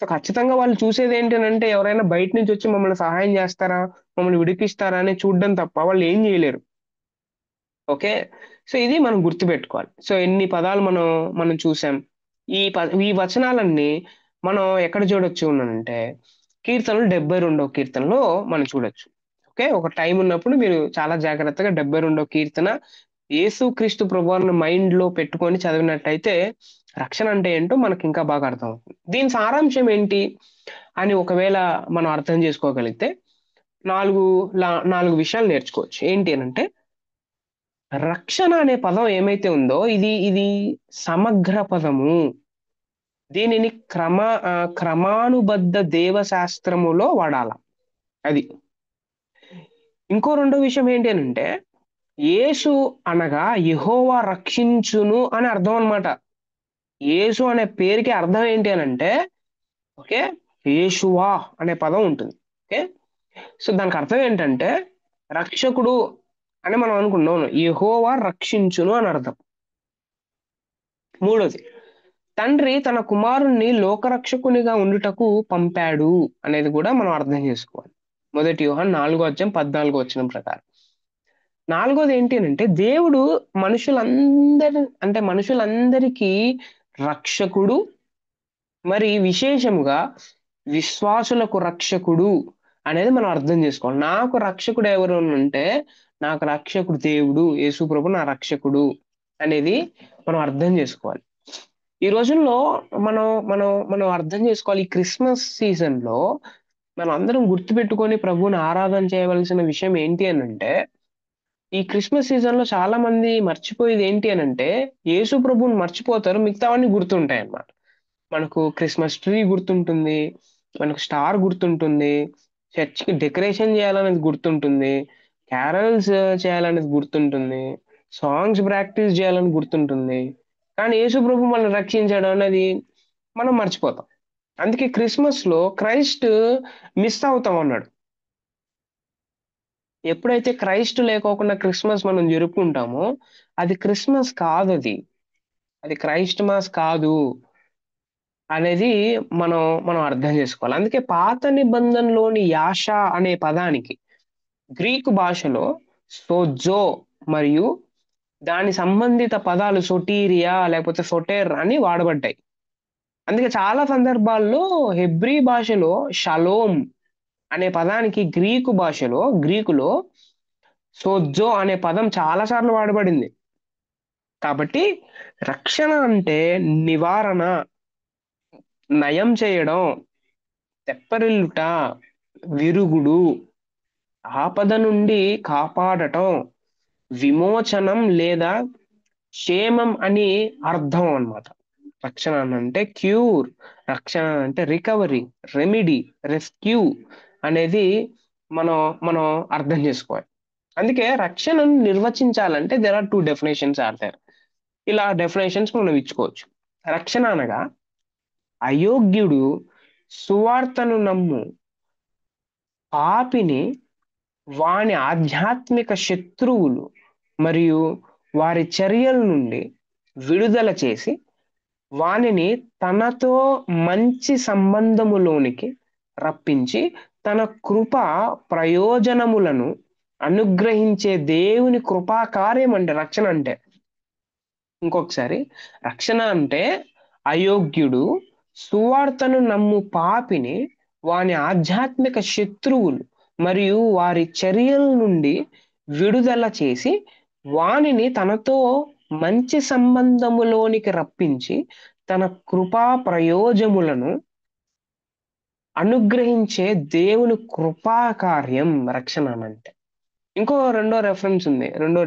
S1: సో, ఖచ్చితంగా వాళ్ళు చూసేదేంటి అనంటే ఎవరైనా బయట నుంచొచ్చి మమ్మల్ని సహాయం జేస్తారా? మమ్మల్ని విడిపిస్తారా? అని చూడడం తప్ప వాళ్ళేం జేయలేరు. ఓకే. సో, ఇది మనం గుర్తుపెట్టుకోవాలి. సో, ఎన్ని పదాలు మనం చూసాం. ఈ వచనాలన్నీ మనం ఎక్కడ చూడొచ్చు అనంటే, కీర్తనలు 72వ కీర్తనలో మనం చూడొచ్చు. ఓకే. ఒక టైమ్ ఉన్నప్పుడు మీరు చాలా జాగ్రత్తగా 72వ కీర్తన యేసుక్రీస్తు ప్రభువారిని మైండ్‌లో పెట్టుకొని చదివినట్టయితే, రక్షణ అంటే ఏంటో మనకింకా బాగా అర్థమవుతుంది. దీని సారాంశం ఏంటి అని ఒకవేళ మనం అర్థం చేసుకోగలిగితే 4 విషయాలు నేర్చుకోవచ్చు. ఏంటి అనంటే రక్షణ అనే పదం ఏమైతే ఉందో ఇది సమగ్ర పదము. దీనిని క్రమానుబద్ధ దేవశాస్త్రములో వాడాల. అది. ఇంకో రెండో విషయం ఏంటి అనంటే, యేసు అనగా యెహోవా రక్షించును అని అర్థం అన్నమాట. యేసు అనే పేరుకి అర్థం ఏంటి అనంటే, ఓకే. యేషువా అనే పదం ఉంటుంది. ఓకే. సో, దానికి అర్థం ఏంటంటే, రక్షకుడు అని మనం అనుకున్నాం. యెహోవా రక్షించును అని అర్థం. మూడోది తండ్రి తన కుమారుణ్ణి లోకరక్షకునిగా ఉండుటకు పంపాడు అనేది కూడా మనం అర్థం చేసుకోవాలి. మొదటి యోహాను 4 అధ్యాయం 14 వచనం ప్రకారం. నాలుగోది ఏంటి అనంటే దేవుడు మనుషులందరికీ రక్షకుడు, మరి విశేషముగా విశ్వాసులకు రక్షకుడు అనేది మనం అర్థం చేసుకోవాలి. నాకు రక్షకుడు ఎవరు అనంటే నాకు రక్షకుడు దేవుడు, యేసు ప్రభు నా రక్షకుడు అనేది మనం అర్థం చేసుకోవాలి. ఈ రోజుల్లో మనం మనం మనం అర్థం చేసుకోవాలి. ఈ క్రిస్మస్ సీజన్‌లో మనందరం గుర్తుపెట్టుకొని ప్రభువుని ఆరాధన చేయవలసిన విషయం ఏంటి అనంటే, ఈ క్రిస్మస్ సీజన్‌లో చాలా మంది మర్చిపోయేది ఏంటి అనంటే, యేసు ప్రభువుని మర్చిపోతారు. మిగతావన్నీ గుర్తుంటాయన్నమాట. మనకు క్రిస్మస్ ట్రీ గుర్తుంటుంది. మనకు స్టార్ గుర్తుంటుంది. చర్చ్‌కి డెకరేషన్ చేయాలనేది గుర్తుంటుంది. క్యారల్స్ చేయాలనేది గుర్తుంటుంది. సాంగ్స్ ప్రాక్టీస్ చేయాలని గుర్తుంటుంది. కానీ యేసు ప్రభు మనల్ని రక్షించాడు అనేది మనం మర్చిపోతాం. అందుకే క్రిస్మస్‌లో క్రైస్ట్ మిస్ అవుతామన్నాడు. ఎప్పుడైతే క్రైస్ట్ లేకోకుండా క్రిస్మస్ మనం జరుపుకుంటామో, అది క్రిస్మస్ కాదది. అది క్రైస్ట్ మాస్ కాదు అనేది మనం మనం అర్థం చేసుకోవాలి. అందుకే పాత నిబంధనలోని యాష అనే పదానికి గ్రీకు భాషలో సోజో మరియు దాని సంబంధిత పదాలు సొటీరియా లేకపోతే సొటెర్ అని వాడబడ్డాయి. అందుకే చాలా సందర్భాల్లో హెబ్రీ భాషలో షలోమ్ అనే పదానికి గ్రీకులో సోజో అనే పదం చాలా సార్లు వాడబడింది. కాబట్టి రక్షణ అంటే నివారణ, నయం చేయడం, తెప్పరిల్లుట, విరుగుడు, ఆపద నుండి కాపాడటం, విమోచనం లేదా క్షేమం అని అర్థం అన్నమాట. రక్షణ అంటే క్యూర్, రక్షణ అంటే రికవరీ, రెమెడీ, రెస్క్యూ అనేది మనం మనం అర్థం చేసుకోవాలి. అందుకే రక్షణను నిర్వచించాలంటే there are 2 definitions are there. ఇలా డెఫినేషన్స్ మనం ఇచ్చుకోవచ్చు. రక్షణ అనగా అయోగ్యుడు సువార్తను నమ్ము పాపిని వాని ఆధ్యాత్మిక శత్రువులు మరియు వారి చర్యల నుండి విడుదల చేసి వానిని తనతో మంచి సంబంధములోనికి రప్పించి తన కృప ప్రయోజనములను అనుగ్రహించే దేవుని కృపా కార్యం అంటే రక్షణ అంటే. ఇంకొకసారి, రక్షణ అంటే అయోగ్యుడు సువార్తను నమ్ము పాపిని వాని ఆధ్యాత్మిక శత్రువులు మరియు వారి చర్యల నుండి విడుదల చేసి వానిని తనతో మంచి సంబంధములోనికి రప్పించి తన కృపా ప్రయోజములను అనుగ్రహించే దేవుని కృపా కార్యం రక్షణ అంటే. ఇంకో రెండో రెఫరెన్స్ ఉంది. రెండో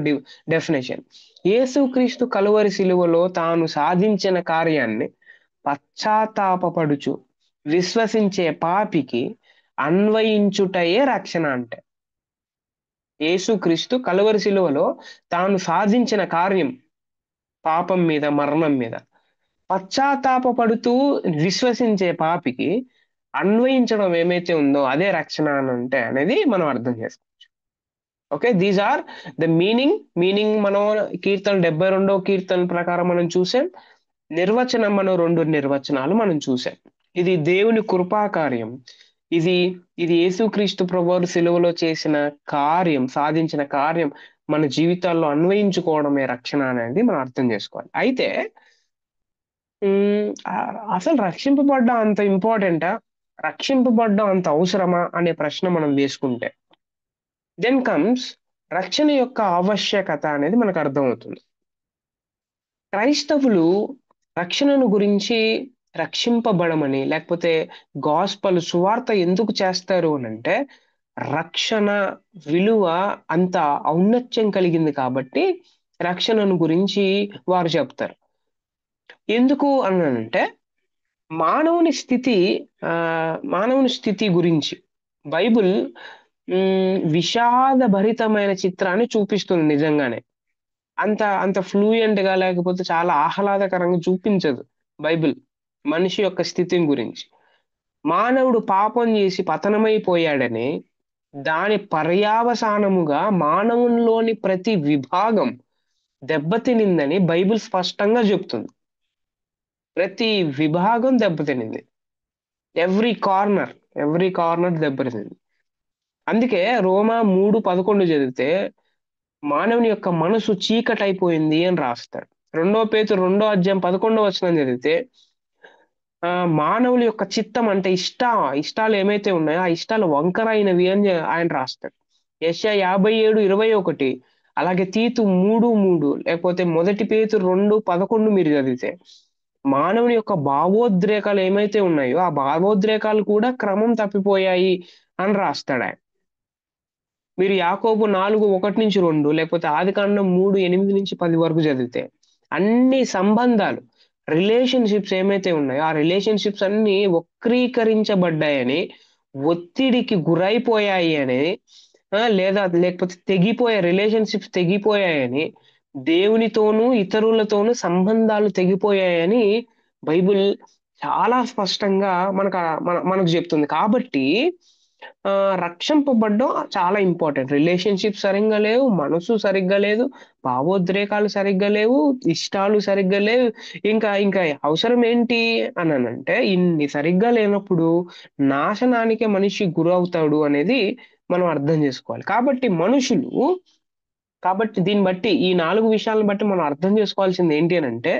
S1: డెఫినేషన్. యేసుక్రీస్తు కలువరి శిలువలో తాను సాధించిన కార్యాన్ని పశ్చాత్తాపపడుచు విశ్వసించే పాపికి అన్వయించుటయే రక్షణ అంటే. యేసుక్రీస్తు కలువరి శిలువలో తాను సాధించిన కార్యం పాపం మీద, మరణం మీద పశ్చాత్తాపపడుతూ విశ్వసించే పాపికి అన్వయించడం ఏమైతే ఉందో అదే రక్షణ అని అంటే అనేది మనం అర్థం చేసుకోవాలి. Okay, these are the meaning మనం కీర్తన 72వ కీర్తన ప్రకారం మనం చూసాం. నిర్వచనం మనం 2 నిర్వచనాలు మనం చూసాం. ఇది దేవుని కృపా కార్యం. ఇది ఇది యేసుక్రీస్తు ప్రభువారు సిలువలో చేసిన కార్యం, సాధించిన కార్యం మన జీవితాల్లో అన్వయించుకోవడమే రక్షణ అనేది మనం అర్థం చేసుకోవాలి. అయితే అసలు రక్షింపబడ్డం అంత ఇంపార్టెంటా? రక్షింపబడ్డం అంత అవసరమా అనే ప్రశ్న మనం వేసుకుంటే దెన్ కమ్స్ రక్షణ యొక్క ఆవశ్యకత అనేది మనకు అర్థమవుతుంది. క్రైస్తవులు రక్షణను గురించి రక్షింపబడమని లేకపోతే గాస్పల్ సువార్త ఎందుకు చేస్తారు అని అంటే రక్షణ విలువ అంత ఔన్నత్యం కలిగింది కాబట్టి రక్షణను గురించి వారు చెప్తారు. ఎందుకు అని అంటే మానవుని స్థితి మానవుని స్థితి గురించి బైబిల్ విషాదభరితమైన చిత్రాన్ని చూపిస్తుంది నిజంగానే. అంత అంత ఫ్లూయెంట్ గా లేకపోతే చాలా ఆహ్లాదకరంగా చూపించదు బైబిల్ మనిషి యొక్క స్థితిని గురించి. మానవుడు పాపం చేసి పతనమైపోయాడని దాని పర్యావసానముగా మానవునిలోని ప్రతి విభాగం దెబ్బతినిందని బైబిల్ స్పష్టంగా చెప్తుంది. ప్రతి విభాగం దెబ్బతినింది. Every corner దెబ్బతినింది. అందుకే రోమా 3:11 చదివితే మానవుని యొక్క మనసు చీకటైపోయింది అని రాస్తాడు. 2 పేతురు 2:11 చదివితే మానవుల యొక్క చిత్తం అంటే ఇష్టాలు ఏమైతే ఉన్నాయో ఆ ఇష్టాలు వంకరైనవి అని ఆయన రాస్తాడు. యెషయా 57:21 అలాగే తీతు 3:3 లేకపోతే 1 పేతురు 2:11 మీరు చదివితే మానవుని యొక్క భావోద్రేకాలు ఏమైతే ఉన్నాయో, ఆ భావోద్రేకాలు కూడా క్రమం తప్పిపోయాయి అని రాస్తాడాయన. మీరు యాకోబు 4:1-2 లేకపోతే ఆదికాండం 3:8-10 వరకు చదివితే, అన్ని సంబంధాలు, రిలేషన్‌షిప్స్ ఏమైతే ఉన్నాయో, ఆ రిలేషన్‌షిప్స్ అన్నీ వక్రీకరించబడ్డాయని, ఒత్తిడికి గురైపోయాయి అని, లేదా లేకపోతే తెగిపోయే రిలేషన్‌షిప్స్ తెగిపోయాయని, దేవునితోనూ, ఇతరులతోనూ సంబంధాలు తెగిపోయాయని బైబిల్ చాలా స్పష్టంగా మనకు చెప్తుంది. కాబట్టి రక్షింపబడ్డం చాలా ఇంపార్టెంట్. రిలేషన్‌షిప్స్ సరింగా లేవు, మనసు సరిగ్గా లేదు, భావోద్రేకాలు సరిగ్గా లేవు, ఇష్టాలు సరిగ్గా లేవు. ఇంకా అవసరం ఏంటి అననంటే, ఇన్ని సరిగ్గా లేనప్పుడు నాశనానికే మనిషి గురవుతాడు అనేది మనం అర్థం జేసుకోవాలి. కాబట్టి దీన్ని బట్టి ఈ 4 విషయాలను బట్టి మనం అర్థం జేసుకోవాల్సింది ఏంటి అనంటే,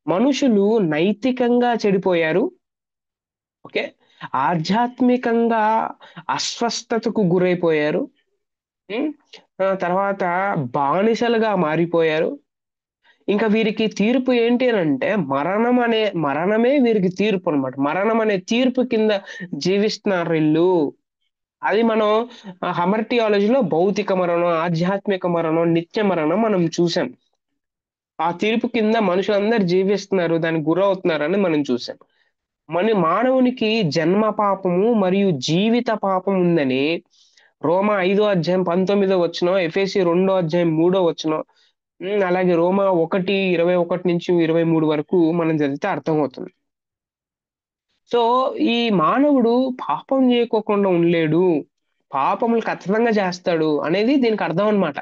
S1: మనుషులు నైతికంగా చెడిపోయారు. ఓకే. ఆధ్యాత్మికంగా అస్వస్థతకు గురైపోయారు. హ్మ్. తర్వాత బానిసలుగా మారిపోయారు. ఇంకా వీరికి తీర్పు ఏంటి అనంటే మరణమే వీరికి తీర్పనమాట. మరణం అనే తీర్పు కింద జీవిస్తున్నారీళ్ళు. అది మనం హమర్ థియాలజీలో భౌతిక మరణం, ఆధ్యాత్మిక మరణం, నిత్య మరణం మనం చూసాం. ఆ తీర్పు కింద మనుషులందరూ జీవిస్తున్నారు. దానికి గురవుతున్నారని మనం చూసాం. మానవునికి జన్మ పాపము మరియు జీవిత పాపం ఉందని రోమా 5:19 ఎఫెసీ 2:3 అలాగే రోమా 1:21-23 వరకు మనం చదివితే అర్థమవుతుంది. సో, ఈ మానవుడు పాపం చేయకోకుండా ఉండలేడు. పాపములు ఖచ్చితంగా చేస్తాడు అనేది దీనికి అర్థం అన్నమాట.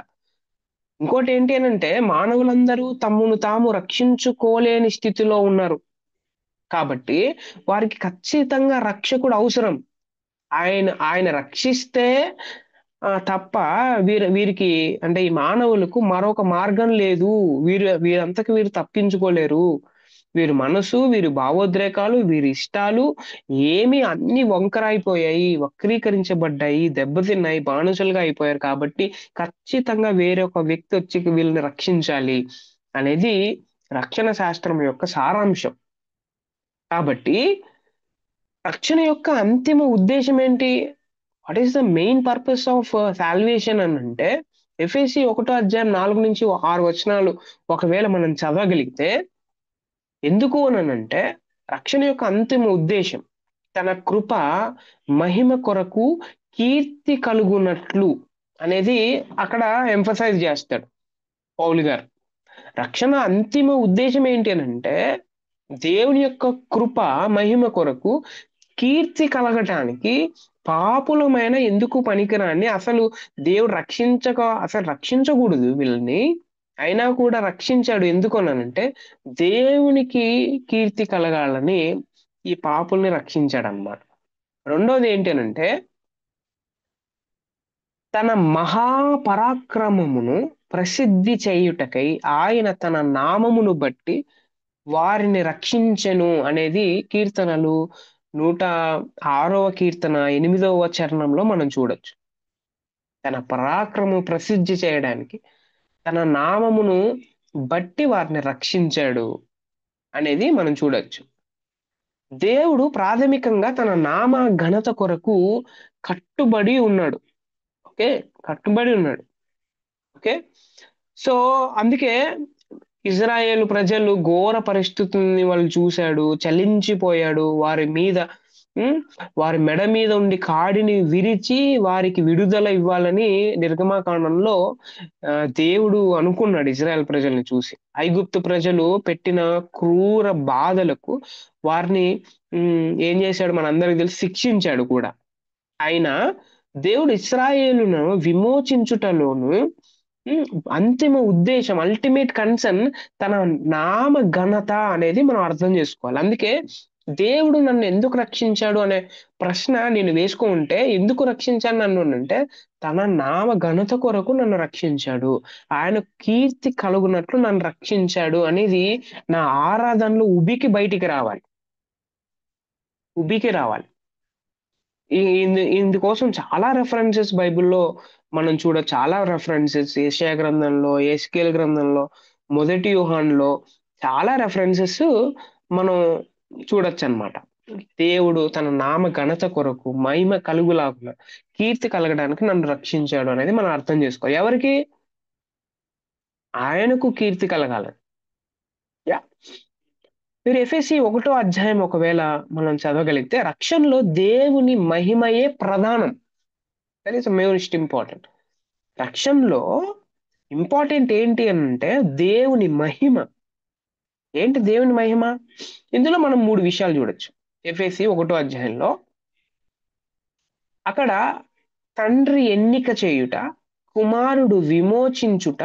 S1: ఇంకోటేంటి అనంటే మానవులందరూ తమ్మును తాము రక్షించుకోలేని స్థితిలో ఉన్నారు. కాబట్టి వారికి ఖచ్చితంగా రక్షకుడు అవసరం. ఆయన రక్షిస్తే తప్ప వీరికి అంటే ఈ మానవులకు మరొక మార్గం లేదు. వీరంతకు వీరు తప్పించుకోలేరు. వీరి మనసు, వీరి భావోద్రేకాలు, వీరి ఇష్టాలు ఏమి అన్నీ వంకరైపోయాయి, వక్రీకరించబడ్డాయి, దెబ్బతిన్నాయి, బానిసలుగా అయిపోయారు కాబట్టి ఖచ్చితంగా వేరే ఒక వ్యక్తి వచ్చి వీళ్ళని రక్షించాలి అనేది రక్షణ శాస్త్రం యొక్క సారాంశం. కాబట్టి రక్షణ యొక్క అంతిమ ఉద్దేశ్యం ఏంటి? What is the main purpose of salvation అనంటే, ఎఫెసీ 1:4-6 వచనాలు ఒకవేళ మనం చదవగలిగితే, ఎందుకు అననంటే, రక్షణ యొక్క అంతిమ ఉద్దేశ్యం తన కృప మహిమ కొరకు కీర్తి కలుగునట్లు అనేది అక్కడ ఎంఫసైజ్ చేస్తాడు పౌలు గారు. రక్షణ అంతిమ ఉద్దేశ్యం ఏంటి అనంటే, దేవుని యొక్క కృప మహిమ కొరకు కీర్తి కలగటానికి పాపులమైన ఎందుకు పనికిరాని అసలు దేవుడు అసలు రక్షించకూడదు వీళ్ళని. అయినా కూడా రక్షించాడు ఎందుకనంటే దేవునికి కీర్తి కలగాలని ఈ పాపుల్ని రక్షించాడన్నమాట. రెండోది ఏంటి అనంటే తన మహాపరాక్రమమును ప్రసిద్ధి చేయుటకై ఆయన తన నామమును బట్టి వారిని రక్షించెను అనేది కీర్తనలు 106వ కీర్తన 8వ చరణంలో మనం చూడొచ్చు. తన పరాక్రమము ప్రసిద్ధి చేయడానికి తన నామమును బట్టి వారిని రక్షించాడు అనేది మనం చూడొచ్చు. దేవుడు ప్రాథమికంగా తన నామ ఘనత కొరకు కట్టుబడి ఉన్నాడు. ఓకే. కట్టుబడి ఉన్నాడు. ఓకే. సో, అందుకే ఇజ్రాయేలు ప్రజలు ఘోర పరిస్థితుల్ని వాళ్ళు చూసాడు. చలించిపోయాడు. హ్మ్. వారి మెడ మీద ఉండి కాడిని విరిచి వారికి విడుదల ఇవ్వాలని నిర్గమకాండంలో దేవుడు అనుకున్నాడు ఇజ్రాయెల్ ప్రజల్ని చూసి. ఐగుప్తు ప్రజలు పెట్టిన క్రూర బాధలకు వారిని ఏం చేశాడు మనందరికి తెలిసి శిక్షించాడు కూడా. అయినా దేవుడు ఇశ్రాయేలును విమోచించుటలోను అంతిమ ఉద్దేశం అల్టిమేట్ కన్సర్న్ తన నామ ఘనత అనేది మనం అర్థం చేసుకోవాలి. అందుకే దేవుడు నన్ను ఎందుకు రక్షించాడు అనే ప్రశ్న నేను వేసుకుంటే ఎందుకు రక్షించాడు నన్ను అంటే తన నామ ఘనత కొరకు నన్ను రక్షించాడు. ఆయన కీర్తి కలుగునట్లు నన్ను రక్షించాడు అనేది నా ఆరాధనలో బయటికి రావాలి. ఉబికి రావాలి. ఇందుకోసం చాలా రెఫరెన్సెస్ బైబిల్‌లో మనం చాలా రెఫరెన్సెస్ యెషయా గ్రంథంలో, యెహెజ్కేలు గ్రంథంలో, మొదటి యోహానులో చాలా రెఫరెన్సెస్ మనం చూడొచ్చు అన్నమాట. దేవుడు తన నామ ఘనత కొరకు మహిమ కలుగులాగున కీర్తి కలగడానికి నన్ను రక్షించాడు అనేది మనం అర్థం చేసుకోవాలి. ఎవరికి? ఆయనకు కీర్తి కలగాలి. యా మీరు ఎఫెసీ 1 అధ్యాయం ఒకవేళ మనం చదవగలిగితే రక్షణలో దేవుని మహిమయే ప్రధానం. That is most important. రక్షణలో ఇంపార్టెంట్ ఏంటి అంటే దేవుని మహిమ. ఏంటి దేవుని మహిమ? ఇందులో మనం 3 విషయాలు చూడొచ్చు. ఎఫెసీ 1 అధ్యాయంలో అక్కడ తండ్రి ఎన్నిక చేయుట, కుమారుడు విమోచించుట,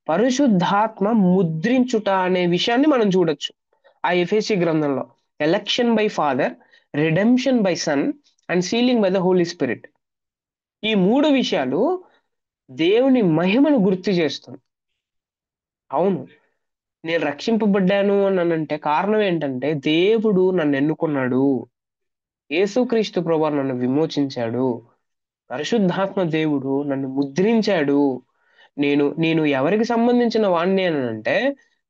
S1: పరిశుద్ధాత్మ ముద్రించుట అనే విషయాన్ని మనం చూడొచ్చు ఆ ఎఫెసీ గ్రంథంలో. Election by Father, redemption by Son and sealing by the Holy Spirit. ఈ 3 విషయాలు దేవుని మహిమను గుర్తు చేస్తుంది. అవును, నేను రక్షింపబడ్డాను అని అంటే కారణం ఏంటంటే దేవుడు నన్ను ఎన్నుకున్నాడు, యేసుక్రీస్తు ప్రభువు నన్ను విమోచించాడు, పరిశుద్ధాత్మ దేవుడు నన్ను ముద్రించాడు. నేను నేను ఎవరికి సంబంధించిన వాణ్ణి అని అంటే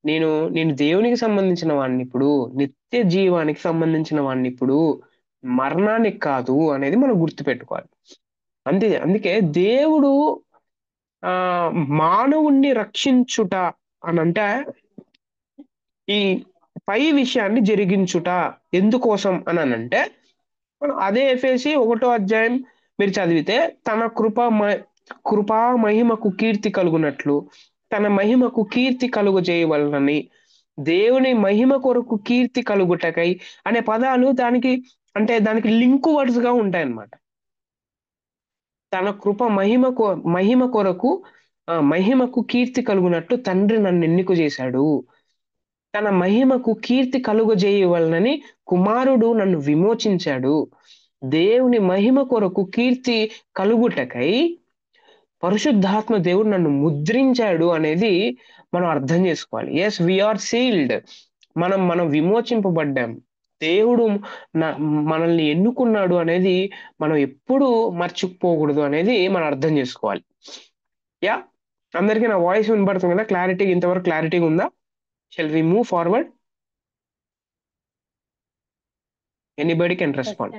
S1: నేను నేను దేవునికి సంబంధించిన వాణ్ణి ఇప్పుడు, నిత్య జీవానికి సంబంధించిన వాణ్ణి ఇప్పుడు, మరణానికి కాదు అనేది మనం గుర్తుపెట్టుకోవాలి. అందుకే దేవుడు ఆ మానవుణ్ణి రక్షించుట అని అంటే ఈ పై విషయాన్ని జరిగించుట ఎందుకోసం అని అంటే మనం అదే ఎఫెసీ 1 అధ్యాయం మీరు చదివితే తన కృపా మహిమకు కీర్తి కలుగునట్లు తన మహిమకు కీర్తి కలుగు చేయవలనని దేవుని మహిమ కొరకు కీర్తి కలుగుటకై అనే పదాలు దానికి లింక్ వర్డ్స్ గా ఉంటాయి అన్నమాట. తన కృప మహిమ కొరకు మహిమకు కీర్తి కలుగునట్టు తండ్రి నన్ను ఎన్నిక చేశాడు, తన మహిమకు కీర్తి కలుగజేయవలనని కుమారుడు నన్ను విమోచించాడు, దేవుని మహిమ కొరకు కీర్తి కలుగుటకై పరిశుద్ధాత్మ దేవుడు నన్ను ముద్రించాడు అనేది మనం అర్థం చేసుకోవాలి. Yes, we are sealed. మనం విమోచింపబడ్డాం. దేవుడు మనల్ని ఎన్నుకున్నాడు అనేది మనం ఎప్పుడూ మర్చిపోకూడదు అనేది మనం అర్థం చేసుకోవాలి. యా, అందరికీ నా వాయిస్ వినపడుతుంది కదా? క్లారిటీ, ఇంతవరకు క్లారిటీగా ఉందా? Shall we move forward? Anybody can respond.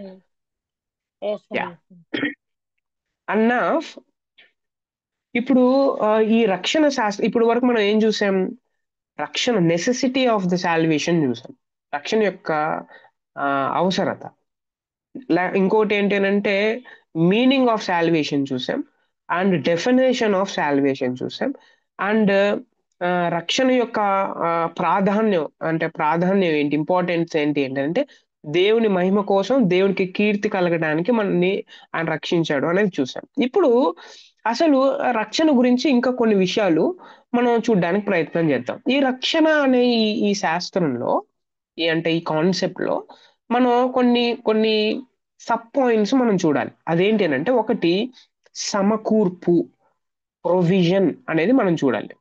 S2: Yes,
S1: Yeah. అన్నా ఇప్పుడు ఈ రక్షణ శాస్త్రం ఇప్పుడు వరకు మనం ఏం చూసాం? రక్షణ నెసెసిటీ ఆఫ్ ద సాల్వేషన్ చూసాం, రక్షణ యొక్క అవసరత. ఇంకోటి ఏంటి అంటే మీనింగ్ ఆఫ్ సాల్వేషన్ చూసాం, అండ్ డెఫినేషన్ ఆఫ్ సాల్వేషన్ చూసాం, అండ్ రక్షణ యొక్క ప్రాధాన్యం ఏంటి, ఇంపార్టెన్స్ ఏంటి ఏంటంటే దేవుని మహిమ కోసం, దేవునికి కీర్తి కలగడానికి మనల్ని ఆయన రక్షించాడు అనేది చూసాం. ఇప్పుడు అసలు రక్షణ గురించి ఇంకా కొన్ని విషయాలు మనం చూడడానికి ప్రయత్నం చేద్దాం. ఈ రక్షణ అనే ఈ శాస్త్రంలో ఈ కాన్సెప్ట్ లో మనం కొన్ని సబ్ పాయింట్స్ మనం చూడాలి. అదేంటి అంటే ఒకటి సమకూర్పు, ప్రొవిజన్ అనేది మనం చూడాలి.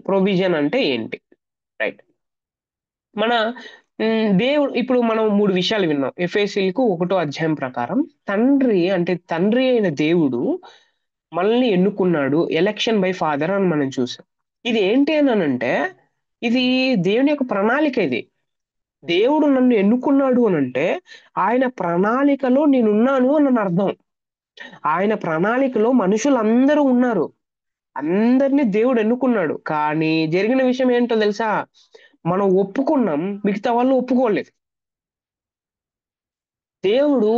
S1: ప్రొవిజన్ అంటే ఏంటి? రైట్, మన దేవుడు ఇప్పుడు మనం 3 విషయాలు విన్నాం. ఎఫెసీయులకు 1 అధ్యాయం ప్రకారం తండ్రి అయిన దేవుడు మనల్ని ఎన్నుకున్నాడు, ఎలక్షన్ బై ఫాదర్ అని మనం చూసాం. ఇది ఏంటి అని అంటే ఇది దేవుని యొక్క ప్రణాళిక. ఇది దేవుడు నన్ను ఎన్నుకున్నాడు అని అంటే ఆయన ప్రణాళికలో నేనున్నాను అని అర్థం. ఆయన ప్రణాళికలో మనుషులందరూ ఉన్నారు, అందరినీ దేవుడు ఎన్నుకున్నాడు. కానీ జరిగిన విషయం ఏంటో తెలుసా? మనం ఒప్పుకున్నాం, మిగతా వాళ్ళు ఒప్పుకోలేదు. దేవుడు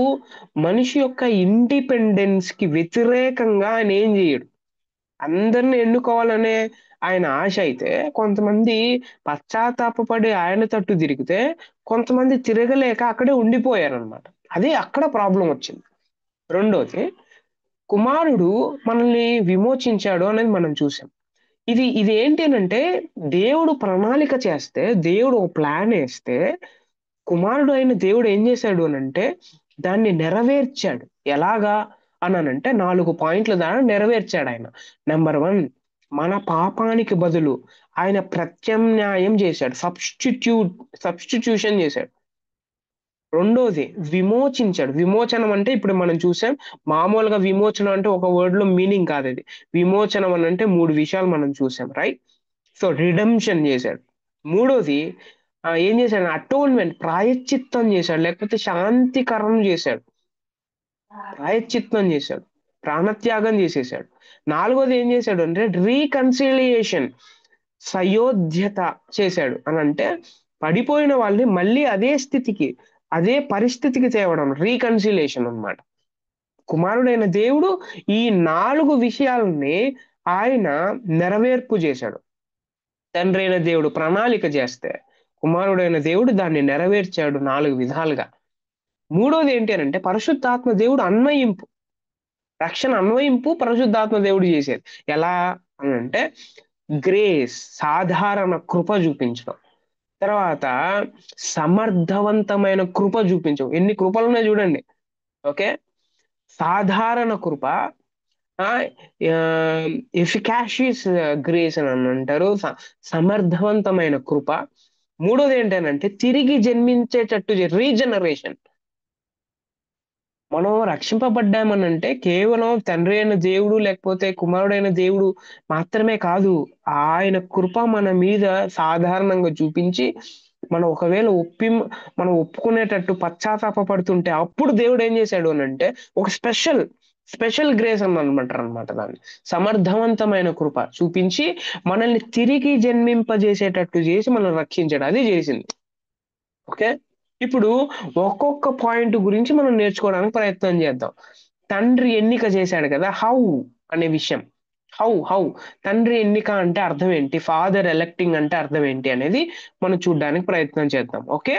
S1: మనిషి యొక్క ఇండిపెండెన్స్ కి వ్యతిరేకంగా ఆయన ఏం చేయడు. అందరిని ఎన్నుకోవాలనే ఆయన ఆశ అయితే కొంతమంది పశ్చాత్తాపపడి ఆయన తట్టు తిరిగితే కొంతమంది తిరగలేక అక్కడే ఉండిపోయారనమాట. అదే అక్కడ ప్రాబ్లం వచ్చింది. రెండోది, కుమారుడు మనల్ని విమోచించాడు అనేది మనం చూసాం. ఇది ఏంటి అంటే దేవుడు ప్రణాళిక చేస్తే, దేవుడు ఒక ప్లాన్ వేస్తే కుమారుడు అయిన దేవుడు ఏం చేశాడు అని అంటే దాన్ని నెరవేర్చాడు. ఎలాగా అనంటే 4 పాయింట్ల ద్వారా నెరవేర్చాడు ఆయన. నెంబర్ 1, మన పాపానికి బదులు ఆయన ప్రత్యామ్నాయం చేశాడు, సబ్స్టిట్యూషన్ చేశాడు. రెండోది, విమోచించాడు. విమోచనం అంటే ఇప్పుడు మనం చూసాం, మామూలుగా విమోచనం అంటే ఒక వర్డ్ లో మీనింగ్ కాదు. అది విమోచనం అని అంటే 3 విషయాలు మనం చూసాం, రైట్? సో రిడెంప్షన్ చేశాడు. మూడోది, ఏం చేశాడు? అటోన్మెంట్, ప్రాయశ్చిత్తం చేశాడు, లేకపోతే శాంతికరణం చేశాడు, ప్రాయశ్చిత్తం చేశాడు, ప్రాణత్యాగం చేసేసాడు. నాలుగోది ఏం చేశాడు అంటే రీకన్సిలియేషన్, సయోధ్యత చేశాడు. అని అంటే పడిపోయిన వాళ్ళని మళ్ళీ అదే స్థితికి, అదే పరిస్థితికి తేవడం, రీకన్సిలేషన్ అన్నమాట. కుమారుడైన దేవుడు ఈ 4 విషయాలని ఆయన నెరవేర్పు చేశాడు. తండ్రి అయిన దేవుడు ప్రణాళిక చేస్తే కుమారుడైన దేవుడు దాన్ని నెరవేర్చాడు 4 విధాలుగా. మూడోది ఏంటి అనంటే పరిశుద్ధాత్మ దేవుడు అన్వయింపు, రక్షణ అన్వయింపు పరిశుద్ధాత్మ దేవుడు చేసేది. ఎలా అని అంటే గ్రేస్, సాధారణ కృప చూపించడం. తర్వాత సమర్థవంతమైన కృప చూపించడం. ఎన్ని కృపలు ఉన్నాయి చూడండి. ఓకే, సాధారణ కృప, ఎఫికాషియస్ గ్రేస్ అని అంటారు, సమర్థవంతమైన కృప. మూడోది ఏంటంటే తిరిగి జన్మించేటట్టు రీజనరేషన్. మనం రక్షింపబడ్డామనంటే కేవలం తండ్రి అయిన దేవుడు లేకపోతే కుమారుడైన దేవుడు మాత్రమే కాదు, ఆయన కృప మన మీద సాధారణంగా చూపించి మనం ఒకవేళ మనం ఒప్పుకునేటట్టు పశ్చాత్తాపడుతుంటే అప్పుడు దేవుడు ఏం చేశాడు అని అంటే ఒక స్పెషల్ గ్రేస్ అని అనమంటారు అనమాట. దాన్ని సమర్థవంతమైన కృప చూపించి మనల్ని తిరిగి జన్మింపజేసేటట్టు చేసి మనల్ని రక్షించాడు. అది చేసింది. ఓకే, ఇప్పుడు ఒక్కొక్క పాయింట్ గురించి మనం నేర్చుకోవడానికి ప్రయత్నం చేద్దాం. తండ్రి ఎన్నిక చేశాడు కదా, హౌ అనే విషయం. హౌ తండ్రి ఎన్నిక అంటే అర్థం ఏంటి, ఫాదర్ ఎలెక్టింగ్ అంటే అర్థం ఏంటి అనేది మనం చూడడానికి ప్రయత్నం చేద్దాం. ఓకే,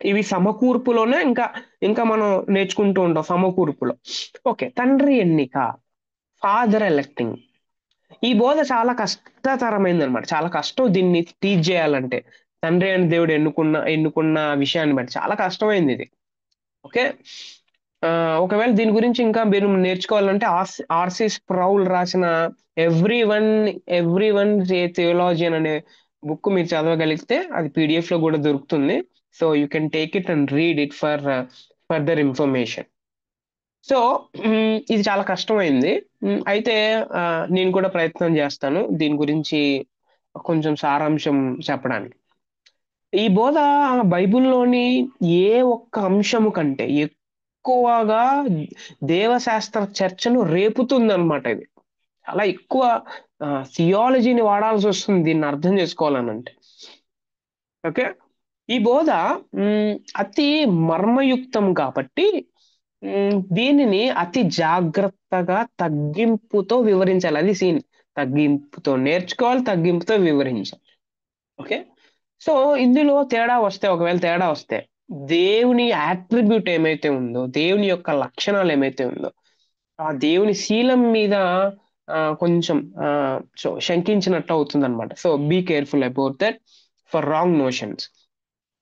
S1: ఇవి సమకూర్పులోనే ఇంకా ఇంకా మనం నేర్చుకుంటూ ఉంటాం సమకూర్పులో. ఓకే, తండ్రి ఎన్నిక, ఫాదర్ ఎలెక్టింగ్. ఈ బోధ చాలా కష్టతరమైంది అనమాట. చాలా కష్టం దీన్ని టీచ్ చేయాలంటే. తండ్రి అని దేవుడు ఎన్నుకున్న విషయాన్ని బట్టి చాలా కష్టమైంది ఇది. ఓకే, ఒకవేళ దీని గురించి ఇంకా మీరు నేర్చుకోవాలంటే ఆర్సి స్ప్రౌల్ రాసిన ఎవ్రీ వన్ థియోలాజియన్ అనే బుక్ మీరు చదవగలిగితే అది పీడిఎఫ్ లో కూడా దొరుకుతుంది. So you can take it and read it for further information. So ఇది చాలా కష్టమైంది. అయితే నేను కూడా ప్రయత్నం చేస్తాను దీని గురించి కొంచెం సారాంశం చెప్పడానికి. ఈ బోధ బైబిల్లోని ఏ ఒక్క అంశము కంటే ఎక్కువగా దేవశాస్త్ర చర్చను రేపుతుందన్నమాట. ఇది చాలా ఎక్కువ థియాలజీని వాడాల్సి వస్తుంది దీన్ని అర్థం చేసుకోవాలనంటే. ఓకే, ఈ బోధ అతి మర్మయుక్తం కాబట్టి దీనిని అతి జాగ్రత్తగా తగ్గింపుతో వివరించాలి. అది సీన్. తగ్గింపుతో నేర్చుకోవాలి, తగ్గింపుతో వివరించాలి. ఓకే, సో ఇందులో ఒకవేళ తేడా వస్తే దేవుని యాట్రిబ్యూట్ ఏమైతే ఉందో, దేవుని యొక్క లక్షణాలు ఏమైతే ఉందో, ఆ దేవుని శీలం మీద కొంచెం శంకించినట్టు అవుతుంది అనమాట. So be careful about that for wrong notions.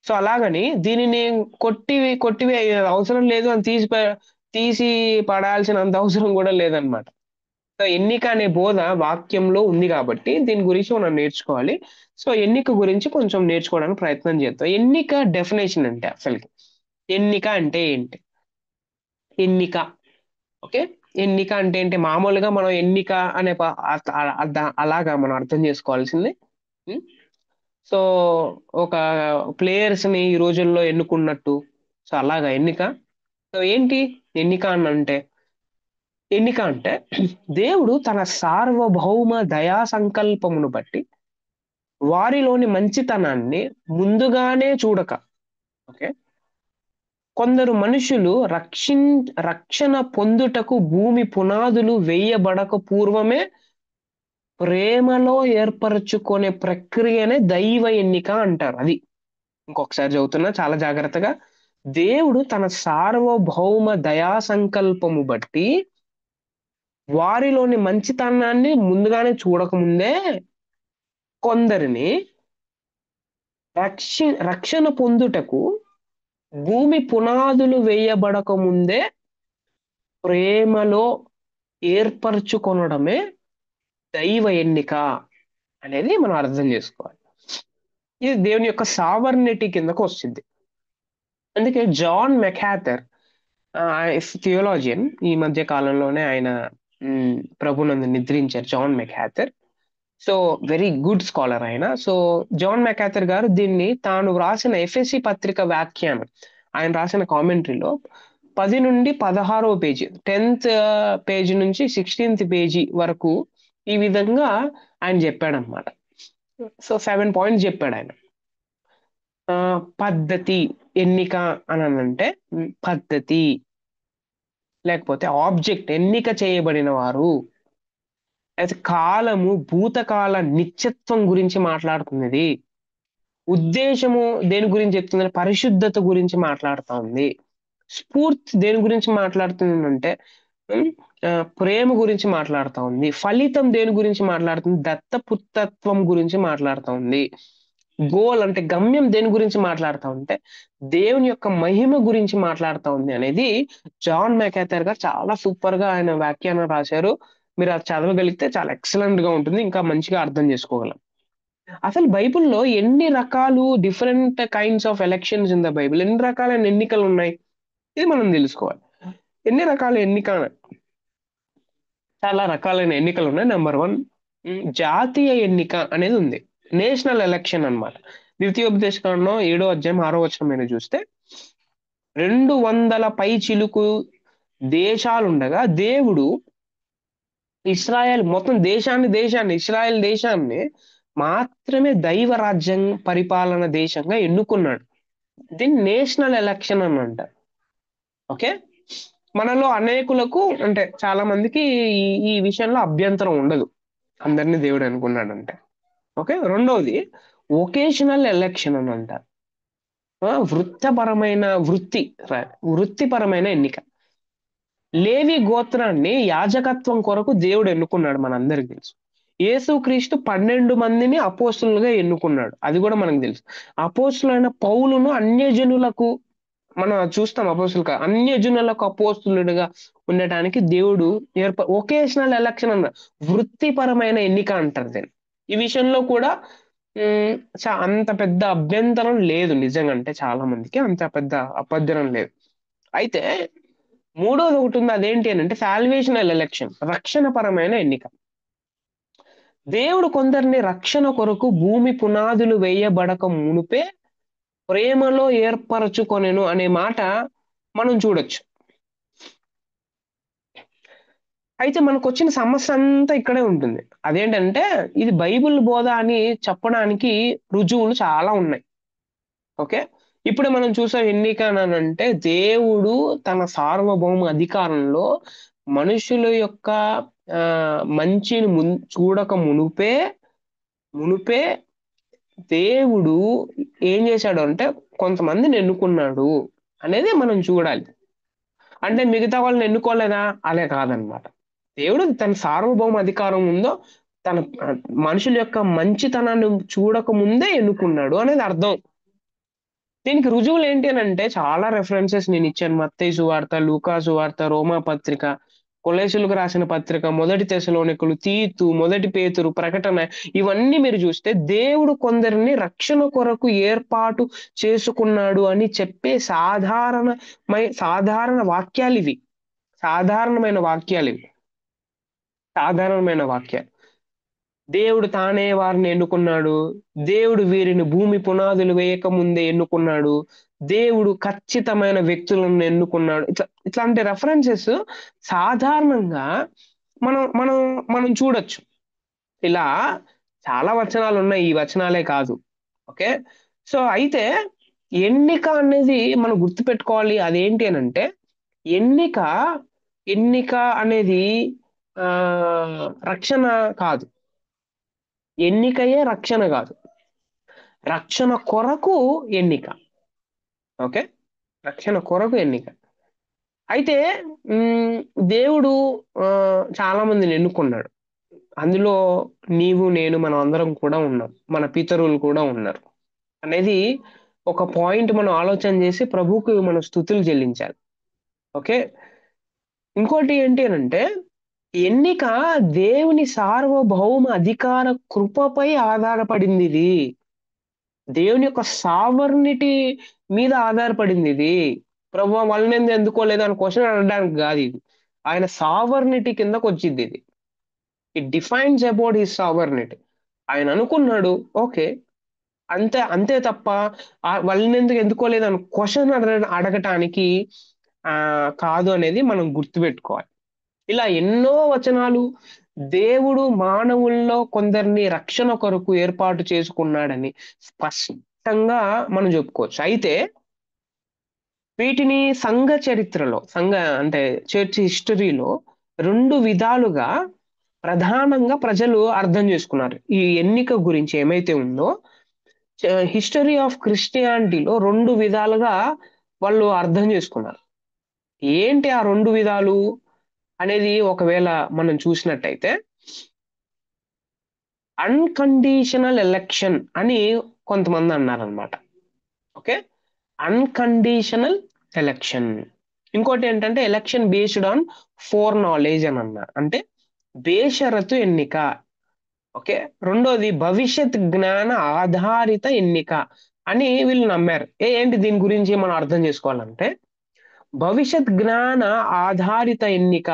S1: సో అలాగని దీనిని కొట్టివే అవసరం లేదు అని తీసి పడాల్సినంత అవసరం కూడా లేదనమాట. సో ఎన్నిక అనే బోధ వాక్యంలో ఉంది కాబట్టి దీని గురించి మనం నేర్చుకోవాలి. సో ఎన్నిక గురించి కొంచెం నేర్చుకోవడానికి ప్రయత్నం చేద్దాం. ఎన్నిక డెఫినేషన్ అంటే అసలుకి ఎన్నిక అంటే ఏంటి? ఎన్నిక, ఓకే, ఎన్నిక అంటే ఏంటి? మామూలుగా మనం ఎన్నిక అనే అలాగా మనం అర్థం చేసుకోవాల్సింది. సో ఒక ప్లేయర్స్ ని ఈ రోజుల్లో ఎన్నుకున్నట్టు, సో అలాగా ఎన్నిక. సో ఏంటి ఎన్నిక అని అంటే? ఎన్నిక అంటే దేవుడు తన సార్వభౌమ దయా సంకల్పమును బట్టి వారిలోని మంచితనాన్ని ముందుగానే చూడక, ఓకే, కొందరు మనుషులు రక్షణ పొందుటకు భూమి పునాదులు వేయబడక పూర్వమే ప్రేమలో ఏర్పరచుకునే ప్రక్రియనే దైవ ఎన్నిక అంటారు. అది ఇంకొకసారి చదువుతున్నా చాలా జాగ్రత్తగా. దేవుడు తన సార్వభౌమ దయా సంకల్పము బట్టి వారిలోని మంచితనాన్ని ముందుగానే చూడకముందే కొందరిని రక్షణ పొందుటకు భూమి పునాదులు వేయబడక ముందే ప్రేమలో ఏర్పరచుకొనడమే దైవ ఎన్నిక అనేది మనం అర్థం చేసుకోవాలి. ఇది దేవుని యొక్క సావర్నిటీ కిందకు వస్తుంది. అందుకే జాన్ మెకాథర్ థియోలాజియన్, ఈ మధ్య కాలంలోనే ఆయన ప్రభునందు నిద్రించారు, John MacArthur. So very good scholar ఆయన. సో జాన్ మెకాథర్ గారు దీన్ని తాను వ్రాసిన ఎఫ్ఎస్సి పత్రిక వ్యాఖ్యానం, ఆయన రాసిన కామెంటరీలో 10 నుండి 16వ పేజీ, 10th పేజీ నుంచి 16th పేజీ వరకు ఈ విధంగా ఆయన చెప్పాడనమాట. సో 7 పాయింట్స్ చెప్పాడు ఆయన. పద్ధతి, ఎన్నిక అని అంటే పద్ధతి, లేకపోతే ఆబ్జెక్ట్, ఎన్నిక చేయబడిన వారు, అయితే కాలము, భూతకాల నిత్యత్వం గురించి మాట్లాడుతున్నది. ఉద్దేశము దేని గురించి చెప్తుంది? పరిశుద్ధత గురించి మాట్లాడుతా ఉంది. స్ఫూర్తి దేని గురించి మాట్లాడుతుందంటే ఉమ్, ప్రేమ గురించి మాట్లాడుతా ఉంది. ఫలితం దేని గురించి మాట్లాడుతుంది? దత్తపుత్రత్వం గురించి మాట్లాడుతా ఉంది. గోల్ అంటే గమ్యం దేని గురించి మాట్లాడుతా ఉంటే దేవుని యొక్క మహిమ గురించి మాట్లాడుతా ఉంది అనేది జాన్ మెకాథర్ గారు చాలా సూపర్ గా ఆయన వ్యాఖ్యానం రాశారు. మీరు అది చదవగలిగితే చాలా ఎక్సలెంట్ గా ఉంటుంది, ఇంకా మంచిగా అర్థం చేసుకోగలం. అసలు బైబిల్లో ఎన్ని రకాలు, different kinds of elections in the Bible, ఎన్ని రకాలైన ఎన్నికలు ఉన్నాయి ఇది మనం తెలుసుకోవాలి. ఎన్ని రకాల ఎన్నిక? చాలా రకాలైన ఎన్నికలు ఉన్నాయి. నెంబర్ 1, జాతీయ ఎన్నిక అనేది ఉంది, నేషనల్ ఎలక్షన్ అన్నమాట. ద్వితీయోపదేశకాండం 7వ అధ్యాయం 6వ వచనం మీద చూస్తే 200 పై చిలుకు దేశాలుండగా దేవుడు ఇస్రాయల్ మొత్తం దేశాన్ని ఇస్రాయల్ దేశాన్ని మాత్రమే దైవ రాజ్యం పరిపాలన దేశంగా ఎన్నుకున్నాడు. దీన్ని నేషనల్ ఎలక్షన్ అని అంటారు. ఓకే, మనలో అనేకులకు అంటే చాలా మందికి ఈ విషయంలో అభ్యంతరం ఉండదు, అందరినీ దేవుడు అనుకున్నాడంటే. ఓకే, రెండవది వొకేషనల్ ఎలక్షన్ అని అంటారు. వృత్తిపరమైన ఎన్నిక. లేవి గోత్రాన్ని యాజకత్వం కొరకు దేవుడు ఎన్నుకున్నాడు, మనందరికి తెలుసు. యేసుక్రీస్తు 12 మందిని అపోస్తులుగా ఎన్నుకున్నాడు, అది కూడా మనకు తెలుసు. అపోస్తులైన పౌలును అన్యజనులకు, మనం చూస్తాం అపోస్తులుగా అన్యజనులకు అపోస్తులుడిగా ఉండటానికి దేవుడు వొకేషనల్ ఎలక్షన్ అన్న వృత్తిపరమైన ఎన్నిక అంటారు దీన్ని. ఈ విషయంలో కూడా అంత పెద్ద అభ్యంతరం లేదు, నిజంగా అంటే చాలా మందికి అంత పెద్ద అభ్యంతరం లేదు. అయితే మూడోది ఒకటి ఉంది, అదేంటి అని అంటే సాల్వేషనల్ ఎలక్షన్, రక్షణపరమైన ఎన్నిక. దేవుడు కొందరిని రక్షణ కొరకు భూమి పునాదులు వేయబడక మునుపే ప్రేమలో ఏర్పరచుకొనెను అనే మాట మనం చూడొచ్చు. అయితే మనకు వచ్చిన సమస్య అంతా ఇక్కడే ఉంటుంది. అదేంటంటే ఇది బైబిల్ బోధ అని చెప్పడానికి రుజువులు చాలా ఉన్నాయి. ఓకే, ఇప్పుడు మనం చూసే ఎన్నిక అని అంటే దేవుడు తన సార్వభౌమ అధికారంలో మనుషుల యొక్క మంచిని చూడక మునుపే దేవుడు ఏం చేశాడు అంటే కొంతమందిని ఎన్నుకున్నాడు అనేది మనం చూడాలి. అంటే మిగతా వాళ్ళని ఎన్నుకోలేదా? అలే కాదనమాట. దేవుడు తన సార్వభౌమ అధికారం ఉందో తన మనుషుల యొక్క మంచితనాన్ని చూడక ముందే ఎన్నుకున్నాడు అనేది అర్థం. దీనికి రుజువులు ఏంటి అని అంటే చాలా రెఫరెన్సెస్ నేను ఇచ్చాను. మత్తయి సువార్త, లూకా సువార్త, రోమా పత్రిక, కొలొస్సీయులకు రాసిన పత్రిక, 1 తెస్సలోనికలు, తీతు, 1 పేతురు, ప్రకటన, ఇవన్నీ మీరు చూస్తే దేవుడు కొందరిని రక్షణ కొరకు ఏర్పాటు చేసుకున్నాడు అని చెప్పే సాధారణ వాక్యాలు ఇవి. సాధారణమైన వాక్యాలు. దేవుడు తానే వారిని ఎన్నుకున్నాడు, దేవుడు వీరిని భూమి పునాదులు వేయక ముందే ఎన్నుకున్నాడు, దేవుడు ఖచ్చితమైన వ్యక్తులను ఎన్నుకున్నాడు. ఇట్లాంటి రెఫరెన్సెస్ సాధారణంగా మనం మనం మనం చూడొచ్చు. ఇలా చాలా వచనాలు ఉన్నాయి, ఈ వచనాలే కాదు. ఓకే, సో అయితే ఎన్నిక అనేది మనం గుర్తుపెట్టుకోవాలి. అదేంటి అని అంటే ఎన్నిక అనేది రక్షణ కాదు. ఎన్నికయే రక్షణ కాదు, రక్షణ కొరకు ఎన్నిక. ఓకే, రక్షణ కొరకు ఎన్నిక. అయితే దేవుడు చాలా మందిని ఎన్నుకున్నాడు. అందులో నీవు నేను మనం అందరం కూడా ఉన్నాం, మన పితరులు కూడా ఉన్నారు అనేది ఒక పాయింట్ మనం ఆలోచన చేసి ప్రభువుకు మనం స్తుతులు చెల్లించాలి. ఓకే, ఇంకోటి ఏంటి అని అంటే ఎన్నిక దేవుని సార్వభౌమ అధికార కృపపై ఆధారపడింది. ఇది దేవుని యొక్క సావర్నిటీ మీద ఆధారపడింది. ఇది ప్రభువా వాళ్ళని ఎందుకోలేదు అని క్వశ్చన్ అడగడానికి కాదు, ఇది ఆయన సావర్నిటీ కిందకు వచ్చింది. ఇది it defines about his sovereignty. ఆయన అనుకున్నాడు. ఓకే. అంతే అంతే తప్ప వాళ్ళని ఎందుకు ఎన్నుకోలేదు అని క్వశ్చన్ అడగటానికి కాదు అనేది మనం గుర్తుపెట్టుకోవాలి. ఇలా ఎన్నో వచనాలు దేవుడు మానవుల్లో కొందరిని రక్షణ కొరకు ఏర్పాటు చేసుకున్నాడని స్పష్టంగా మనం చెప్పుకోవచ్చు. అయితే వీటిని సంఘ చరిత్రలో అంటే చర్చ్ హిస్టరీలో 2 విధాలుగా ప్రధానంగా ప్రజలు అర్థం చేసుకున్నారు. ఈ ఎన్నిక గురించి ఏమైతే ఉందో హిస్టరీ ఆఫ్ క్రిస్టియానిటీలో 2 విధాలుగా వాళ్ళు అర్థం చేసుకున్నారు. ఏంటి ఆ 2 విధాలు అనేది ఒకవేళ మనం చూసినట్టయితే అన్‌కండీషనల్ ఎలక్షన్ అని కొంతమంది అన్నారనమాట. ఓకే. Unconditional election. ఇంకోటేంటంటే election based on foreknowledge అని అన్నారు. అంటే బేషరతు ఎన్నిక. ఓకే. రెండోది భవిష్యత్ జ్ఞాన ఆధారిత ఎన్నిక అని వీళ్ళు నమ్మారు. ఏంటి దీని గురించి మనం అర్థం చేసుకోవాలంటే, భవిష్యత్ జ్ఞాన ఆధారిత ఎన్నిక.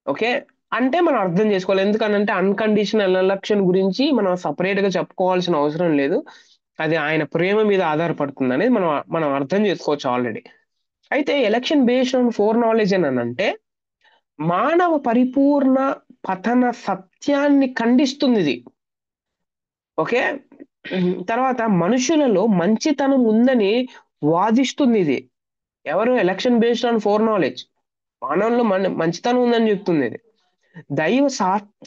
S1: ఓకే. అంటే మనం అర్థం చేసుకోవాలి. ఎందుకనంటే అన్‌కండీషనల్ ఎలక్షన్ గురించి మనం సెపరేట్‌గా చెప్పుకోవాల్సిన అవసరం లేదు. అది ఆయన ప్రేమ మీద ఆధారపడుతుందనేది మనం మనం అర్థం చేసుకోవచ్చు ఆల్రెడీ. అయితే election based on four knowledge అనంటే మానవ పరిపూర్ణ పతన సత్యాన్ని ఖండిస్తుందిది. ఓకే. తర్వాత మనుషులలో మంచితనం ఉందని వాదిస్తుందిది. ఎవరు? Election based on four knowledge. మానవుల్లో మంచితనం ఉందని చెప్తుందిది. దైవ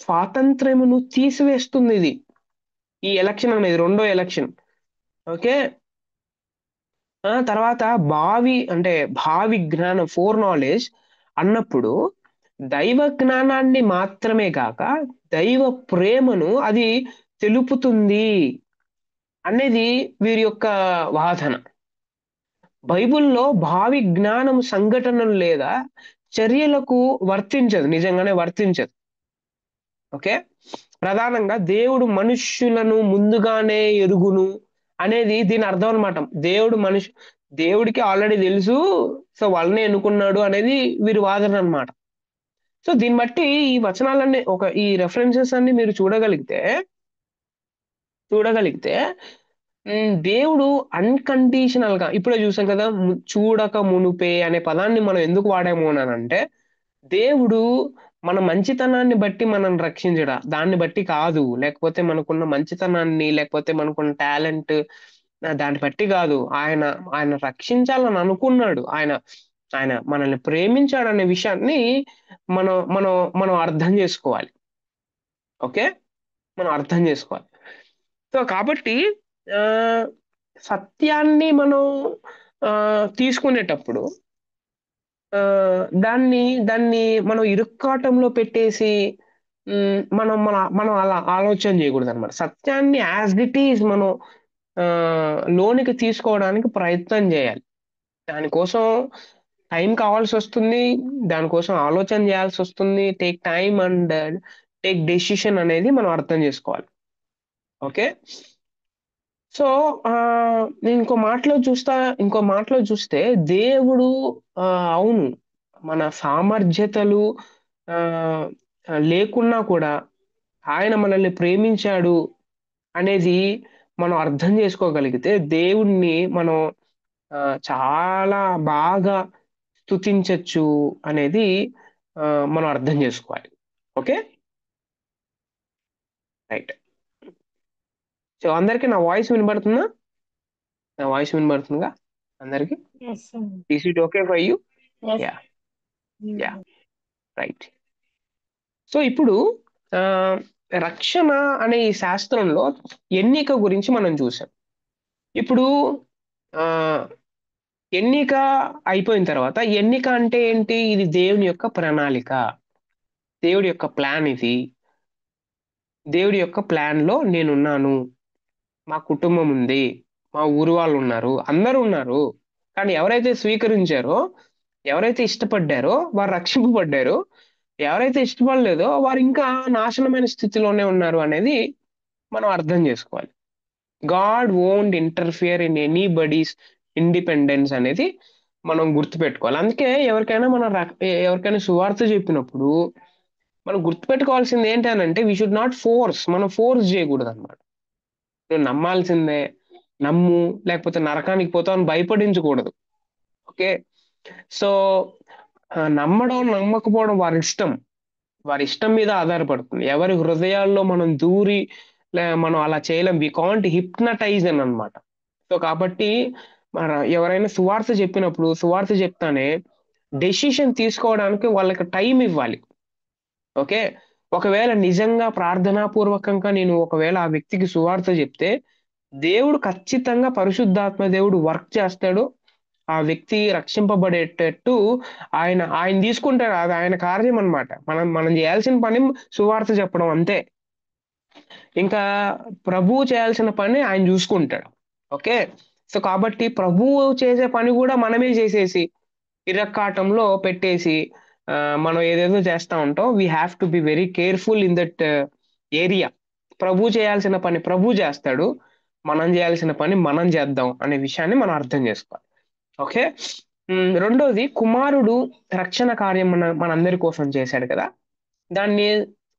S1: స్వాతంత్ర్యమును తీసివేస్తుందిది. ఈ ఎలక్షన్ అనేది రెండో ఎలక్షన్. ఓకే. తర్వాత భావి జ్ఞానం ఫోర్ నాలెడ్జ్ అన్నప్పుడు దైవ జ్ఞానాన్ని మాత్రమే కాక దైవ ప్రేమను అది తెలుపుతుంది అనేది వీరి యొక్క వాదన. బైబిల్‌లో భావి జ్ఞానం సంఘటనలు లేదా చర్యలకు వర్తించదు. నిజంగానే వర్తించదు. ఓకే. ప్రధానంగా దేవుడు మనుష్యులను ముందుగానే ఎరుగును అనేది దీని అర్థం అన్నమాట. దేవుడికి ఆల్రెడీ తెలుసు. సో, వాళ్ళనే ఎన్నుకున్నాడు అనేది వీరి వాదన అన్నమాట. సో, దీన్ని బట్టి ఈ వచనాలన్నీ ఈ రెఫరెన్సెస్ అన్ని మీరు చూడగలిగితే దేవుడు అన్‌కండీషనల్‌గా ఇప్పుడే చూసాం కదా! చూడక మునుపే అనే పదాన్ని మనం ఎందుకు వాడాము అనంటే, దేవుడు మన మంచితనాన్ని బట్టి మనల్ని రక్షించడా. దాన్ని బట్టి కాదు. లేకపోతే మనకున్న మంచితనాన్ని, లేకపోతే మనకున్న టాలెంట్ దాన్ని బట్టి కాదు. ఆయన రక్షించాలని అనుకున్నాడు. ఆయన ఆయన మనల్ని ప్రేమించాడనే విషయాన్ని మనం మనం మనం అర్థం చేసుకోవాలి. ఓకే. మనం అర్థం చేసుకోవాలి. సో, కాబట్టి ఆహ్, సత్యాన్ని మనం తీసుకునేటప్పుడు దాన్ని దాన్ని మనం ఇరుక్కాటంలో పెట్టేసి మనం అలా ఆలోచన చేయకూడదనమాట. సత్యాన్ని యాజ్ ఇట్ ఈజ్ మనం లోనికి తీసుకోవడానికి ప్రయత్నం చేయాలి. దానికోసం టైం కావాల్సొస్తుంది. దానికోసం ఆలోచన చేయాల్సొస్తుంది. Take time and take decision అనేది మనం అర్థం చేసుకోవాలి. ఓకే. సో, ఇంకో మాటలో చూస్తే దేవుడు అవును. మన సామర్థ్యతలు ఆహ్, లేకున్నా కూడా ఆయన మనల్ని ప్రేమించాడు అనేది మనం అర్థం చేసుకోగలిగితే దేవుడిని మనం చాలా బాగా స్తుతించొచ్చు అనేది మనం అర్థం చేసుకోవాలి. ఓకే. రైట్. సో, అందరికి నా వాయిస్ వినబడుతుందా? నా వాయిస్ వినబడుతుందా అందరికి?
S2: Yes, sir.
S1: Is it okay for you?
S2: Yes.
S1: Yeah! Yeah! Right. So, ఇప్పుడు ఆహ్, రక్షణ అనే ఈ శాస్త్రంలో ఎన్నిక గురించి మనం చూసాం. ఇప్పుడు ఆహ్, ఎన్నిక అయిపోయిన తర్వాత ఎన్నిక అంటే ఏంటి? ఇది దేవుని యొక్క ప్రణాళిక. దేవుడి యొక్క ప్లాన్ ఇది. దేవుడి యొక్క ప్లాన్‌లో నేనున్నాను. మా కుటుంబం ఉంది. మా ఊరు వాళ్ళున్నారు. అందరూ ఉన్నారు. కానీ ఎవరైతే స్వీకరించారో, ఎవరైతే ఇష్టపడ్డారో వారు రక్షింపబడ్డారు. ఎవరైతే ఇష్టపడలేదో వారు ఇంకా నాశనమైన స్థితిలోనే ఉన్నారు అనేది మనం అర్థం చేసుకోవాలి. God won't interfere in anybody's independence అనేది మనం గుర్తుపెట్టుకోవాలి. అందుకే ఎవరికైనా సువార్త చెప్పినప్పుడు మనం గుర్తుపెట్టుకోవాల్సింది ఏంటనంటే వి షుడ్ నాట్ ఫోర్స్, మనం ఫోర్స్ చేయకూడదు అనమాట. నువ్వు నమ్మాల్సిందే, నమ్ము, లేకపోతే నరకానికి పోతావు అని భయపడించకూడదు. ఓకే. సో నమ్మడం నమ్మకపోవడం వారి ఇష్టం, వారి ఇష్టం మీద ఆధారపడుతుంది. ఎవరి హృదయాల్లో మనం దూరి మనం అలా చేయలేం. వి కాంట్ హిప్నటైజ్ అని అనమాట. సో కాబట్టి మన ఎవరైనా సువార్త చెప్పినప్పుడు సువార్త చెప్తానే డెసిషన్ తీసుకోవడానికి వాళ్ళకి టైం ఇవ్వాలి. ఓకే. ఒకవేళ నిజంగా ప్రార్థనాపూర్వకంగా నేను ఒకవేళ ఆ వ్యక్తికి సువార్త చెప్తే దేవుడు ఖచ్చితంగా పరిశుద్ధాత్మ దేవుడు వర్క్ చేస్తాడు. ఆ వ్యక్తి రక్షింపబడేటట్టు ఆయన ఆయన తీసుకుంటాడు. అది ఆయన కార్యం అన్నమాట. మనం మనం చేయాల్సిన పని సువార్త చెప్పడం అంతే. ఇంకా ప్రభువు చేయాల్సిన పని ఆయన చూసుకుంటాడు. ఓకే. సో కాబట్టి ప్రభువు చేసే పని కూడా మనమే చేసేసి ఇరక్కాటంలో పెట్టేసి మనం ఏదేదో చేస్తా ఉంటాం. We have to be very careful in that area. ప్రభు చేయాల్సిన పని ప్రభు చేస్తాడు. మనం చేయాల్సిన పని మనం చేద్దాం అనే విషయాన్ని మనం అర్థం చేసుకోవాలి. ఓకే. రెండోది, కుమారుడు రక్షణ కార్యం మనందరి కోసం చేశాడు కదా! దాన్ని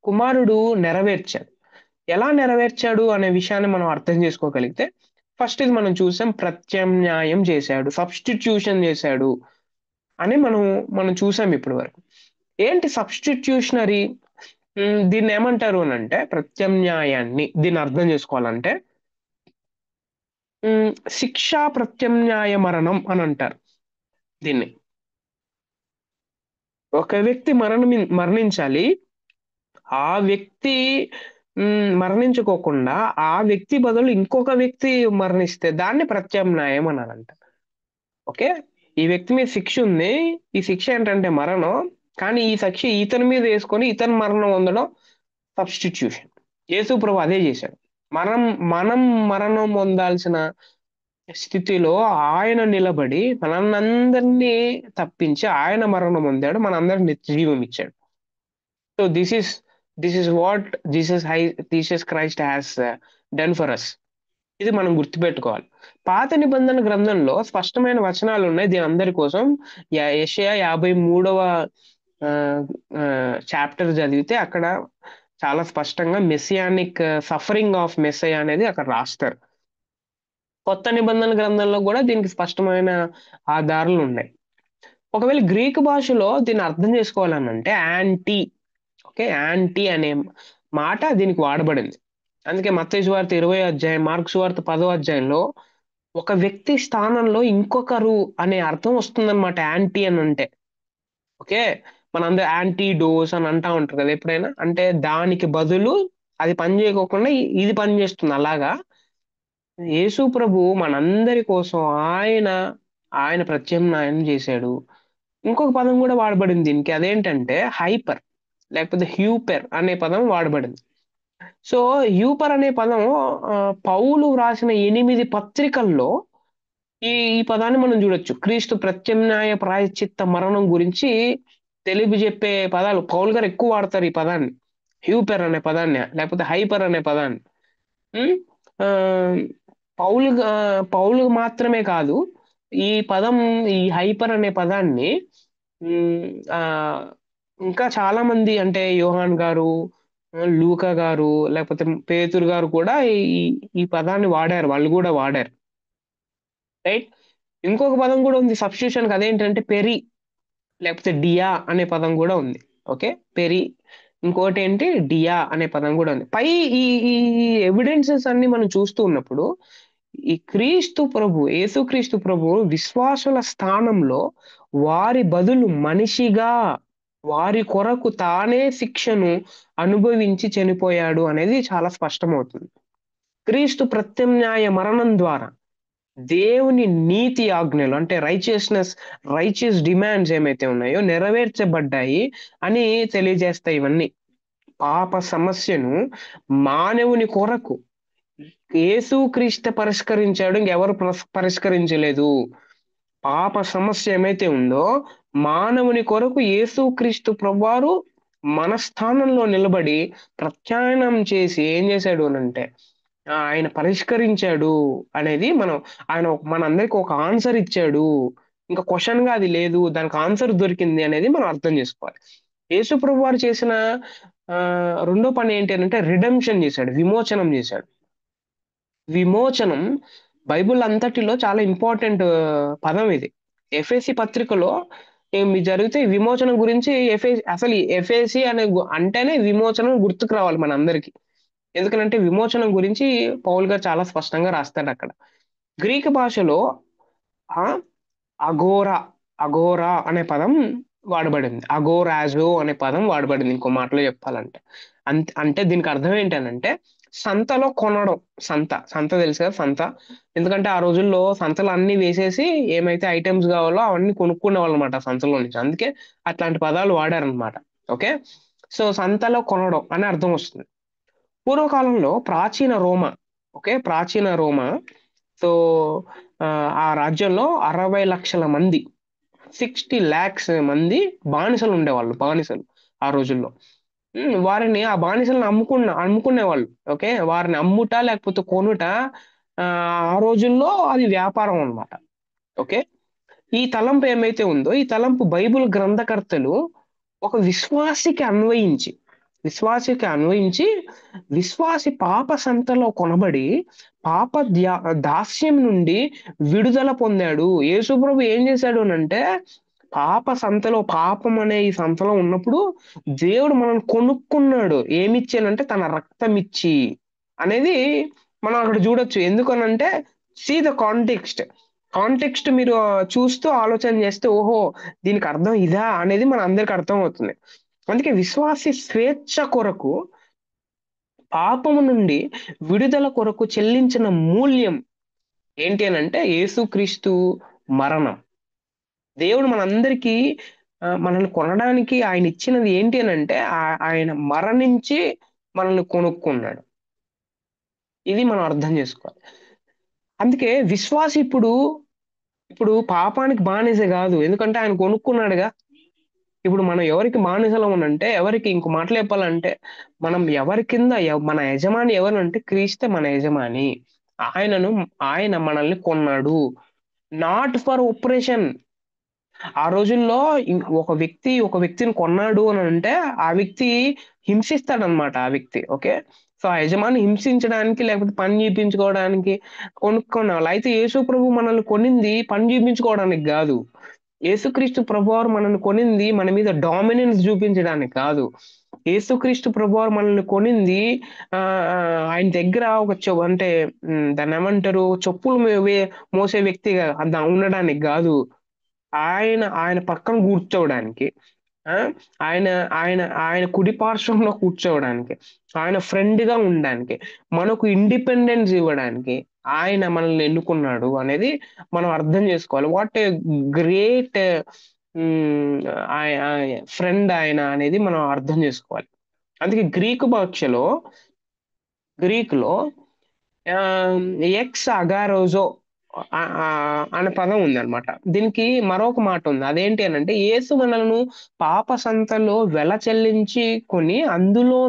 S1: కుమారుడు నెరవేర్చాడు. ఎలా నెరవేర్చాడు అనే విషయాన్ని మనం అర్థం చేసుకోగలిగితే, ఫస్ట్ ఇది మనం చూసాం, ప్రత్యామ్నాయం చేశాడు, సబ్స్టిట్యూషన్ చేశాడు అని మనం చూసాం ఇప్పటి వరకు. ఏంటి సబ్స్టిట్యూషనరీ? దీన్ని ఏమంటారు అనంటే, ప్రత్యామ్నాయాన్ని దీన్ని అర్థం చేసుకోవాలంటే శిక్షా ప్రత్యామ్నాయ మరణం అని అంటారు దీన్ని. ఒక వ్యక్తి మరణించాలి. ఆ వ్యక్తి మరణించుకోకుండా ఆ వ్యక్తి బదులు ఇంకొక వ్యక్తి మరణిస్తే దాన్ని ప్రత్యామ్నాయం అనాలంట. ఓకే. ఈ వ్యక్తి మీద శిక్ష ఉంది. ఈ శిక్ష ఏంటంటే మరణం. కానీ ఈ శిక్ష ఇతని మీద వేసుకొని ఇతని మరణం పొందడం సబ్స్టిట్యూషన్. యేసు ప్రభు అదే చేశాడు. మనం మరణం పొందాల్సిన స్థితిలో ఆయన నిలబడి మనందరినీ తప్పించి ఆయన మరణం పొందాడు. మనందరికి నిత్య జీవం ఇచ్చాడు. So this is what Jesus Christ has done for us. ఇది మనం గుర్తుపెట్టుకోవాలి. పాత నిబంధన గ్రంథంలో స్పష్టమైన వచనాలు ఉన్నాయి దీని అందరి కోసం. యెషయా 53వ చాప్టర్ చదివితే అక్కడ చాలా స్పష్టంగా మెస్సియానిక్ సఫరింగ్ ఆఫ్ మెస్సయా అనేది అక్కడ రాస్తారు. కొత్త నిబంధన గ్రంథంలో కూడా దీనికి స్పష్టమైన ఆధారాలు ఉన్నాయి. ఒకవేళ గ్రీకు భాషలో దీన్ని అర్థం చేసుకోవాలనంటే యాంటీ. ఓకే. యాంటీ అనే మాట దీనికి వాడబడింది. అందుకే మత్తయి సువార్త 20వ అధ్యాయం, మార్కు సువార్త 10వ అధ్యాయంలో ఒక వ్యక్తి స్థానంలో ఇంకొకరు అనే అర్థం వస్తుందన్నమాట యాంటీ అని అంటే. ఓకే. మనందరూ యాంటీ డోస్ అని అంటా ఉంటారు కదా ఎప్పుడైనా. అంటే దానికి బదులు అది పని చేయకోకుండా ఇది పని చేస్తుంది. అలాగా యేసు ప్రభు మనందరి కోసం ఆయన ప్రత్యామ్నాయం చేశాడు. ఇంకొక పదం కూడా వాడబడింది దీనికి. అదేంటంటే హైపర్ లేకపోతే హ్యూపర్ అనే పదం వాడబడింది. సో హ్యూపర్ అనే పదం పౌలు వ్రాసిన 8 పత్రికల్లో ఈ పదాన్ని మనం చూడొచ్చు. క్రీస్తు ప్రత్యామ్నాయ ప్రాయశ్చిత్త మరణం గురించి తెలియజెప్పే పదాలు పౌలు గారు ఎక్కువ వాడతారు ఈ పదాన్ని. హ్యూపర్ అనే పదాన్ని లేకపోతే హైపర్ అనే పదాన్ని. ఉమ్, ఆ, పౌలు మాత్రమే కాదు, ఈ పదం, ఈ హైపర్ అనే పదాన్ని ఉమ్, ఆ, ఇంకా చాలా మంది అంటే యోహాన్ గారు, లూకా గారు, లేకపోతే పేతురు గారు కూడా ఈ ఈ పదాన్ని వాడారు. వాళ్ళు కూడా వాడారు. రైట్. ఇంకొక పదం కూడా ఉంది సబ్స్టిట్యూషన్. అదేంటంటే పెరి లేకపోతే డియా అనే పదం కూడా ఉంది. ఓకే. పెరి. ఇంకోటి ఏంటి, డియా అనే పదం కూడా ఉంది. పై ఈ ఈ ఎవిడెన్సెస్ అన్ని మనం చూస్తూ ఉన్నప్పుడు ఈ యేసుక్రీస్తు ప్రభు విశ్వాసుల స్థానంలో వారి బదులు మనిషిగా వారి కొరకు తానే శిక్షను అనుభవించి చనిపోయాడు అనేది చాలా స్పష్టమవుతుంది. క్రీస్తు ప్రత్యామ్నాయ మరణం ద్వారా దేవుని నీతి ఆజ్ఞలు అంటే రైచియస్ డిమాండ్స్ ఏమైతే ఉన్నాయో నెరవేర్చబడ్డాయి అని తెలియజేస్తాయి ఇవన్నీ. పాప సమస్యను మానవుని కొరకు యేసుక్రీస్తు పరిష్కరించాడు. ఇంకెవరు పరిష్కరించలేదు. పాప సమస్య ఏమైతే ఉందో మానవుని కొరకు యేసుక్రీస్తు ప్రభువారు మన స్థానంలో నిలబడి ప్రత్యామ్నాయం చేసి ఏం చేశాడు అనంటే ఆయన పరిష్కరించాడు అనేది ఆయన మనందరికి ఒక ఆన్సర్ ఇచ్చాడు. ఇంకా క్వశ్చన్ గా అది లేదు, దానికి ఆన్సర్ దొరికింది అనేది మనం అర్థం చేసుకోవాలి. యేసు ప్రభు వారు చేసిన రెండో పని ఏంటి అంటే రిడెంప్షన్ చేశాడు, విమోచనం చేశాడు. విమోచనం బైబిల్ అంతటిలో చాలా ఇంపార్టెంట్ పదం ఇది. ఎఫెసీ పత్రికలో ఏమి జరిగితే విమోచనం గురించి అసలు ఎఫెసీ అనే అంటేనే విమోచనం గుర్తుకు రావాలి మనందరికీ. ఎందుకనంటే విమోచనం గురించి పౌలు గారు చాలా స్పష్టంగా రాస్తాడు అక్కడ. గ్రీక్ భాషలో ఆ అఘోరా, అఘోరా అనే పదం వాడబడింది. అఘోరాజో అనే పదం వాడబడింది ఇంకో మాటలో చెప్పాలంటే. అంటే దీనికి అర్థం ఏంటనంటే సంతలో కొనడం. సంత తెలుసు కదా సంత. ఎందుకంటే ఆ రోజుల్లో సంతలు అన్ని వేసేసి ఏమైతే ఐటమ్స్ కావాలో అవన్నీ కొనుక్కునేవాళ్ళు అనమాట సంతలో నుంచి. అందుకే అట్లాంటి పదాలు వాడారనమాట. ఓకే. సో సంతలో కొనడం అనే అర్థం వస్తుంది. పూర్వకాలంలో ప్రాచీన రోమా, ఓకే, ప్రాచీన రోమా, సో ఆ రాజ్యంలో 60 లక్షల మంది, 60 lakhs మంది బానిసలు ఉండేవాళ్ళు, బానిసలు ఆ రోజుల్లో. ఆ బానిసలను అమ్ముకునేవాళ్ళు. ఓకే, వారిని అమ్ముట లేకపోతే కొనుట ఆ ఆ రోజుల్లో అది వ్యాపారం అన్నమాట. ఓకే. ఈ తలంపు ఏమైతే ఉందో ఈ తలంపు బైబిల్ గ్రంథకర్తలు ఒక విశ్వాసికి అన్వయించి విశ్వాసి పాప సంతలో కొనబడి పాప దాస్యం నుండి విడుదల పొందాడు. యేసుప్రభు ఏం చేశాడు అనంటే పాపం అనే ఈ సంతలో ఉన్నప్పుడు దేవుడు మనల్ని కొనుక్కున్నాడు. ఏమిచ్చానంటే తన రక్తం ఇచ్చి అనేది మనం అక్కడ చూడొచ్చు. ఎందుకనంటే సీ ద కాంటెక్స్ట్ మీరు చూస్తూ ఆలోచన చేస్తే ఓహో దీనికి అర్థం ఇదా అనేది మన అందరికి అర్థం అవుతుంది. అందుకే విశ్వాసి స్వేచ్ఛ కొరకు, పాపము నుండి విడుదల కొరకు చెల్లించిన మూల్యం ఏంటి అనంటే యేసుక్రీస్తు మరణం. దేవుడు మనందరికీ మనల్ని కొనడానికి ఆయన ఇచ్చినది ఏంటి అనంటే ఆయన మరణించి మనల్ని కొనుక్కున్నాడు. ఇది మనం అర్థం చేసుకోవాలి. అందుకే విశ్వాసి ఇప్పుడు పాపానికి బానిస కాదు. ఎందుకంటే ఆయన కొనుక్కున్నాడుగా. ఇప్పుడు మనం ఎవరికి బానిసలం అనంటే, ఎవరికి ఇంకో మాటలో చెప్పాలంటే మనం ఎవరి కింద మన యజమాని ఎవరంటే క్రీస్తే మన యజమాని. ఆయన మనల్ని కొన్నాడు. Not for oppression. ఆ రోజుల్లో ఒక వ్యక్తిని కొన్నాడు అని అంటే ఆ వ్యక్తి హింసిస్తాడనమాట ఆ వ్యక్తి. ఓకే. సో ఆ యజమాని హింసించడానికి లేకపోతే పని చేయించుకోవడానికి కొనుక్కున్న అయితే యేసు ప్రభు మనల్ని కొనింది పని చేయించుకోవడానికి కాదు. యేసుక్రీస్తు ప్రభువారు మనల్ని కొనింది మన మీద డామినెన్స్ చూపించడానికి కాదు. యేసుక్రీస్తు ప్రభువారు మనల్ని కొనింది ఆ ఆ, ఆయన దగ్గర అంటే దాన్ని ఏమంటారు, చెప్పులు మోసే వ్యక్తిగా ఉండడానికి కాదు. ఆయన పక్కన కూర్చోవడానికి, ఆ ఆయన ఆయన ఆయన కుడి పార్శ్వంలో కూర్చోవడానికి, ఆయన ఫ్రెండ్ గా ఉండడానికి, మనకు ఇండిపెండెన్స్ ఇవ్వడానికి ఆయన మనల్ని ఎన్నుకున్నాడు అనేది మనం అర్థం చేసుకోవాలి. వాట్ ఏ గ్రేట్ ఫ్రెండ్ ఆయన అనేది మనం అర్థం చేసుకోవాలి. అందుకే గ్రీకులో ఎక్స్ అగారోజో అనే పదం ఉందన్నమాట. దీనికి మరొక మాట ఉంది. అదేంటి అనంటే యేసు మనలను పాప సంతలో వెల చెల్లించి కొని అందులో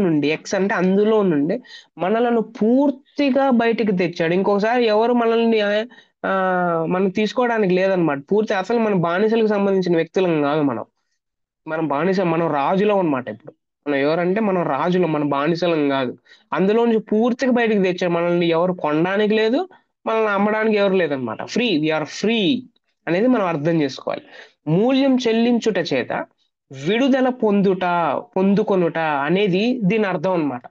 S1: నుండి ఎక్స్ అంటే అందులో నుండి మనలను పూర్తిగా బయటికి తెచ్చాడు. ఇంకొకసారి ఎవరు మనల్ని మనం తీసుకోవడానికి లేదనమాట. పూర్తి అసలు మన బానిసలకు సంబంధించిన వ్యక్తులం కాదు మనం. మనం రాజులం అన్నమాట. ఇప్పుడు మనం ఎవరంటే మనం రాజులం, మన బానిసలం కాదు. అందులో నుంచి పూర్తిగా బయటకు తెచ్చారు. మనల్ని ఎవరు కొనడానికి లేదు, మనల్ని అమ్మడానికి ఎవరు లేదనమాట. వీఆర్ ఫ్రీ అనేది మనం అర్థం చేసుకోవాలి. మూల్యం చెల్లించుట చేత విడుదల పొందుకొనుట అనేది దీని అర్థం అన్నమాట.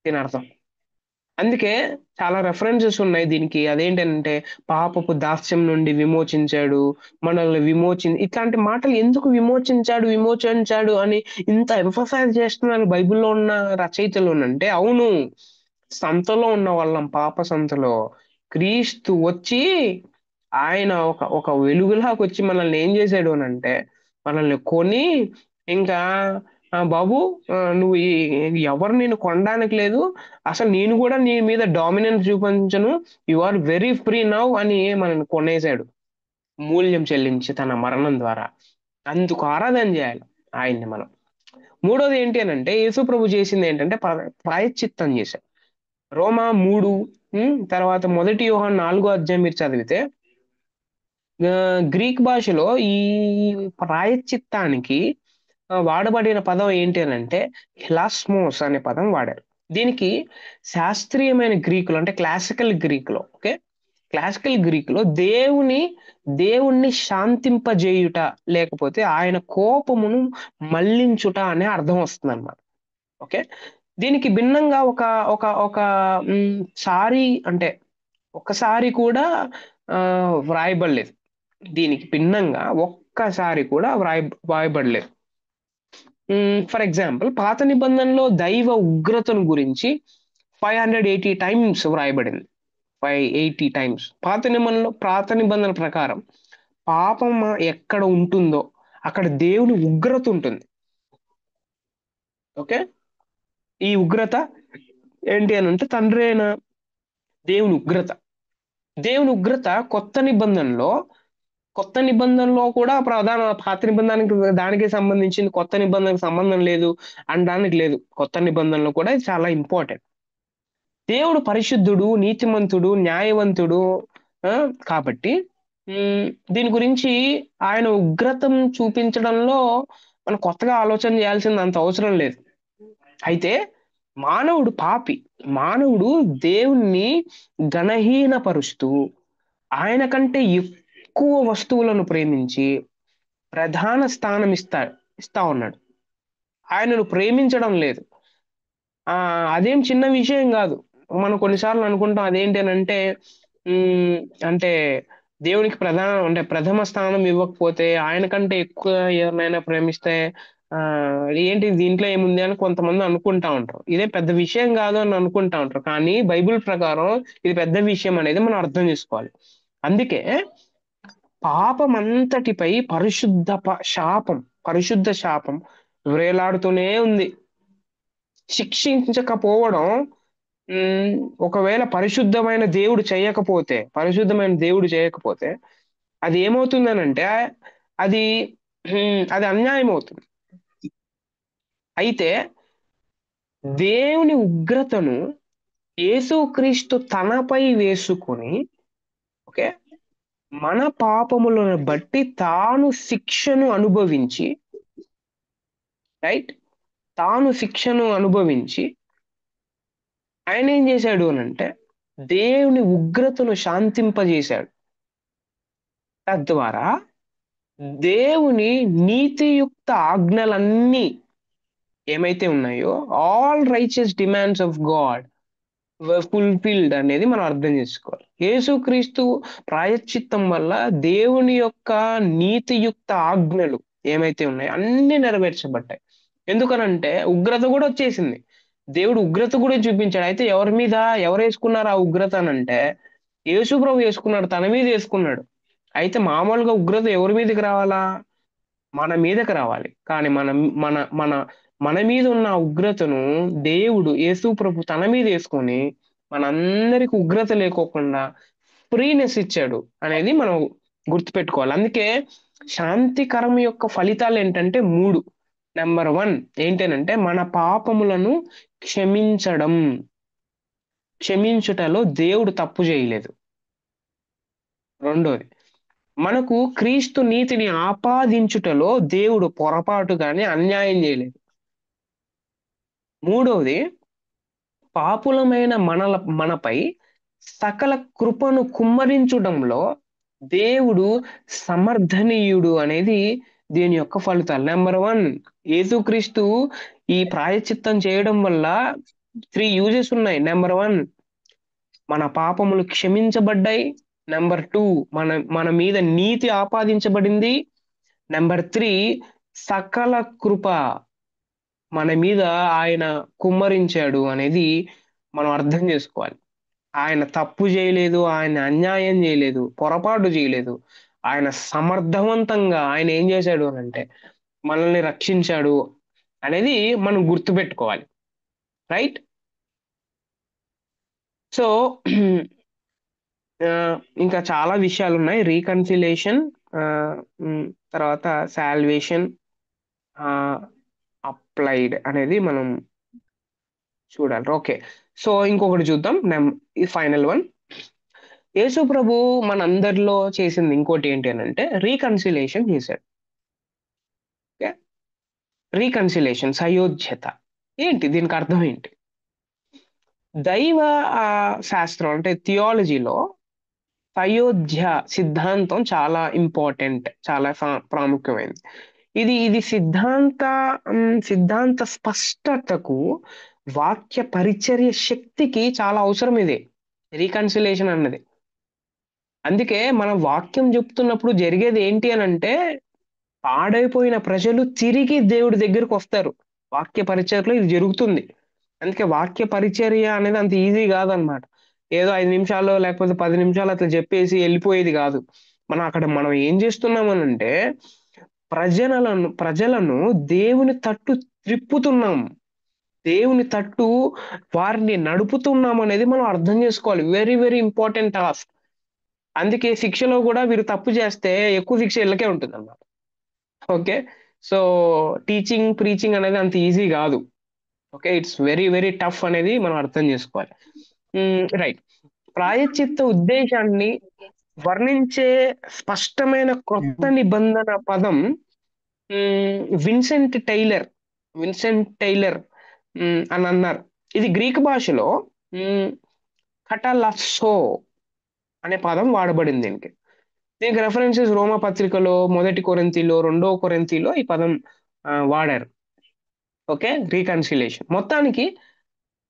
S1: దీని అర్థం. అందుకే చాలా రెఫరెన్సెస్ ఉన్నాయి దీనికి. అదేంటంటే పాపపు దాస్యం నుండి విమోచించాడు, మనల్ని ఇట్లాంటి మాటలు ఎందుకు విమోచించాడు అని ఇంత ఎంఫసైజ్ చేస్తున్నారు బైబిల్లో ఉన్న రచయితలు అంటే, అవును, సంతలో ఉన్న వాళ్ళం, పాప సంతలో క్రీస్తు వచ్చి ఆయన ఒక వెలుగులాగా వచ్చి మనల్ని ఏం చేశాడు అని అంటే మనల్ని కొని ఇంకా బాబు, నువ్వు ఎవరు నేను కొనడానికి లేదు, అసలు నేను కూడా నీ మీద డామినెన్స్ చూపించను, you are very free now అని మనల్ని కొనేశాడు మూల్యం చెల్లించి తన మరణం ద్వారా. అందుకు ఆరాధన చేయాలి ఆయన్ని మనం. మూడోది ఏంటి అని అంటే యేసు ప్రభు చేసింది ఏంటంటే ప్రాయశ్చిత్తం చేశాడు. రోమా 3 తర్వాత 1 యోహాను 4 అధ్యాయం మీరు చదివితే గ్రీక్ భాషలో ఈ ప్రాయశ్చిత్తానికి వాడబడిన పదం ఏంటి అనంటే హిలాస్మోస్ అనే పదం వాడారు. దీనికి శాస్త్రీయమైన గ్రీకులో అంటే క్లాసికల్ గ్రీకులో ఓకే క్లాసికల్ గ్రీకులో దేవుణ్ణి శాంతింపజేయుట లేకపోతే ఆయన కోపమును మళ్లించుట అనే అర్థం వస్తుందన్నమాట. ఓకే దీనికి భిన్నంగా ఒక ఒక ఒక సారి అంటే ఒక్కసారి కూడా వ్రాయబడలేదు. దీనికి భిన్నంగా ఒక్కసారి కూడా వ్రాయబడలేదు. ఫర్ ఎగ్జాంపుల్ పాత నిబంధనలో దైవ ఉగ్రతను గురించి 580 టైమ్స్ వ్రాయబడింది. 580 టైమ్స్ పాత నిబంధన ప్రకారం పాపం ఎక్కడ ఉంటుందో అక్కడ దేవుని ఉగ్రత ఉంటుంది. ఓకే ఈ ఉగ్రత ఏంటి అని అంటే తండ్రి అయిన దేవుని ఉగ్రత. దేవుని ఉగ్రత కొత్త నిబంధనలో కూడా పాత నిబంధనకి దానికి సంబంధించింది, కొత్త నిబంధనకు సంబంధం లేదు అనడానికి లేదు. కొత్త నిబంధనలో కూడా ఇది చాలా ఇంపార్టెంట్. దేవుడు పరిశుద్ధుడు, నీతిమంతుడు, న్యాయవంతుడు కాబట్టి దీని గురించి ఆయన ఉగ్రతం చూపించడంలో మనం కొత్తగా ఆలోచన చేయాల్సింది అంత అవసరం లేదు. అయితే మానవుడు పాపి. మానవుడు దేవుణ్ణి గణహీనపరుస్తూ ఆయన కంటే ఎక్కువ వస్తువులను ప్రేమించి ప్రధాన స్థానం ఇస్తా ఉన్నాడు. ఆయనను ప్రేమించడం లేదు. అదేం చిన్న విషయం కాదు. మనం కొన్నిసార్లు అనుకుంటాం అదేంటి అని అంటే అంటే దేవునికి ప్రథమ స్థానం ఇవ్వకపోతే ఆయన కంటే ఎక్కువ ఎవరినైనా ప్రేమిస్తే ఏంటి దీంట్లో ఏముంది అని కొంతమంది అనుకుంటా ఉంటారు. ఇదే పెద్ద విషయం కాదు అని అనుకుంటా ఉంటారు. కానీ బైబిల్ ప్రకారం ఇది పెద్ద విషయం అనేది మనం అర్థం చేసుకోవాలి. అందుకే పాపం అంతటిపై పరిశుద్ధ శాపం వేలాడుతూనే ఉంది. శిక్షించకపోవడం ఒకవేళ పరిశుద్ధమైన దేవుడు చేయకపోతే అది ఏమవుతుందనంటే అది అది అన్యాయం అవుతుంది. అయితే దేవుని ఉగ్రతను యేసుక్రీస్తు తనపై వేసుకొని ఓకే మన పాపములను బట్టి తాను శిక్షను అనుభవించి ఆయన ఏం చేశాడు అనంటే దేవుని ఉగ్రతను శాంతింపజేశాడు. తద్వారా దేవుని నీతియుక్త ఆజ్ఞలన్నీ ఏమైతే ఉన్నాయో all righteous demands of God fulfilled అనేది మనం అర్థం చేసుకోవాలి. యేసుక్రీస్తు ప్రాయశ్చిత్తం వల్ల దేవుని యొక్క నీతియుక్త ఆజ్ఞలు ఏమైతే ఉన్నాయో అన్ని నెరవేర్చబడ్డాయి. ఎందుకనంటే ఉగ్రత కూడా వచ్చేసింది. దేవుడు ఉగ్రత కూడా చూపించాడు. అయితే ఎవరు వేసుకున్నారు ఆ ఉగ్రత అనంటే యేసు ప్రభు వేసుకున్నాడు, తన మీద వేసుకున్నాడు. అయితే మామూలుగా ఉగ్రత ఎవరి మీదకి రావాలా? మన మీదకి రావాలి. కానీ మన మన మన మన మీద ఉన్న ఉగ్రతను దేవుడు యేసు ప్రభు తన మీద వేసుకొని మనందరికి ఉగ్రత లేకోకుండా ఫ్రీనెస్ ఇచ్చాడు అనేది మనం గుర్తుపెట్టుకోవాలి. అందుకే శాంతికరం యొక్క ఫలితాలు ఏంటంటే 3. నెంబర్ 1 ఏంటనంటే మన పాపములను క్షమించుటలో దేవుడు తప్పు చేయలేదు. రెండోది మనకు క్రీస్తు నీతిని ఆపాదించుటలో దేవుడు పొరపాటు గాని అన్యాయం చేయలేదు. మూడవది పాపులమైన మనపై సకల కృపను కుమ్మరించడంలో దేవుడు సమర్థనీయుడు అనేది దీని యొక్క ఫలితాలు. నెంబర్ 1 యేసుక్రీస్తు ఈ ప్రాయశ్చిత్తం చేయడం వల్ల 3 యూజెస్ ఉన్నాయి. నెంబర్ 1 మన పాపములు క్షమించబడ్డాయి. నెంబర్ 2 మన మీద నీతి ఆపాదించబడింది. నెంబర్ 3 సకల కృప మన మీద ఆయన కుమ్మరించాడు అనేది మనం అర్థం చేసుకోవాలి. ఆయన తప్పు చేయలేదు, ఆయన అన్యాయం చేయలేదు, పొరపాటు చేయలేదు. ఆయన సమర్థవంతంగా ఆయన ఏం చేశాడు అనంటే మనల్ని రక్షించాడు అనేది మనం గుర్తుపెట్టుకోవాలి. రైట్? సో ఇంకా చాలా విషయాలు ఉన్నాయి. రీకన్సిలేషన్, తర్వాత సాల్వేషన్, అప్లైడ్ అనేది మనం చూడాలి. ఓకే, సో ఇంకొకటి చూద్దాం. ఈ ఫైనల్ వన్, యేసు ప్రభు మనందరిలో చేసింది ఇంకోటి ఏంటి అనంటే రీకన్సిలేషన్ చేశాడు. ఓకే. రీకన్సిలేషన్ సయోధ్యత. ఏంటి దీనికి అర్థం ఏంటి? దైవ శాస్త్రం అంటే థియాలజీలో సయోధ్య సిద్ధాంతం చాలా ఇంపార్టెంట్. చాలా ప్రాముఖ్యమైనది. ఇది సిద్ధాంత స్పష్టతకు, వాక్య పరిచర్య శక్తికి చాలా అవసరం ఇది. రీకన్సిలేషన్ అన్నది. అందుకే మనం వాక్యం చెప్తున్నప్పుడు జరిగేది ఏంటి అనంటే, పాడైపోయిన ప్రజలు తిరిగి దేవుడి దగ్గరకొస్తారు. వాక్య పరిచర్యలో ఇది జరుగుతుంది. అందుకే వాక్య పరిచర్య అనేది అంత ఈజీ కాదనమాట. ఏదో 5 నిమిషాల్లో లేకపోతే 10 నిమిషాలు అట్లా చెప్పేసి ఎళ్ళిపోయేది గాదు. మనం ఏం చేస్తున్నామనంటే, ప్రజలను దేవుని తట్టు త్రిప్పుతున్నాం. దేవుని తట్టు వారిని నడుపుతున్నామనేది మనం అర్థం చేసుకోవాలి. Very, very important task. అందుకే శిక్షలో గూడా వీరు తప్పు చేస్తే ఎక్కువ శిక్ష ఈళ్ళకే ఉంటుందన్నమాట. ఓకే. సో, టీచింగ్, ప్రీచింగ్ అనేది అంత ఈజీ గాదు. Okay. It's very, very tough అనేది మనం అర్థం చేసుకోవాలి. రైట్. ప్రాయశ్చిత్త ఉద్దేశాన్ని వర్ణించే స్పష్టమైన క్రొత్త నిబంధన పదం హ్మ్. విన్సెంట్ టైలర్, విన్సెంట్ టైలర్ అని అన్నారు. ఇది గ్రీక్ భాషలో హ్మ్. కటాలస్సో అనే పదం వాడబడింది దీనికి. దీనికి రెఫరెన్సెస్ రోమా పత్రికలో, మొదటి కొరింథీలో, రెండో కొరింథీలో ఈ పదం వాడారు. ఓకే. రీకన్సిలేషన్. మొత్తానికి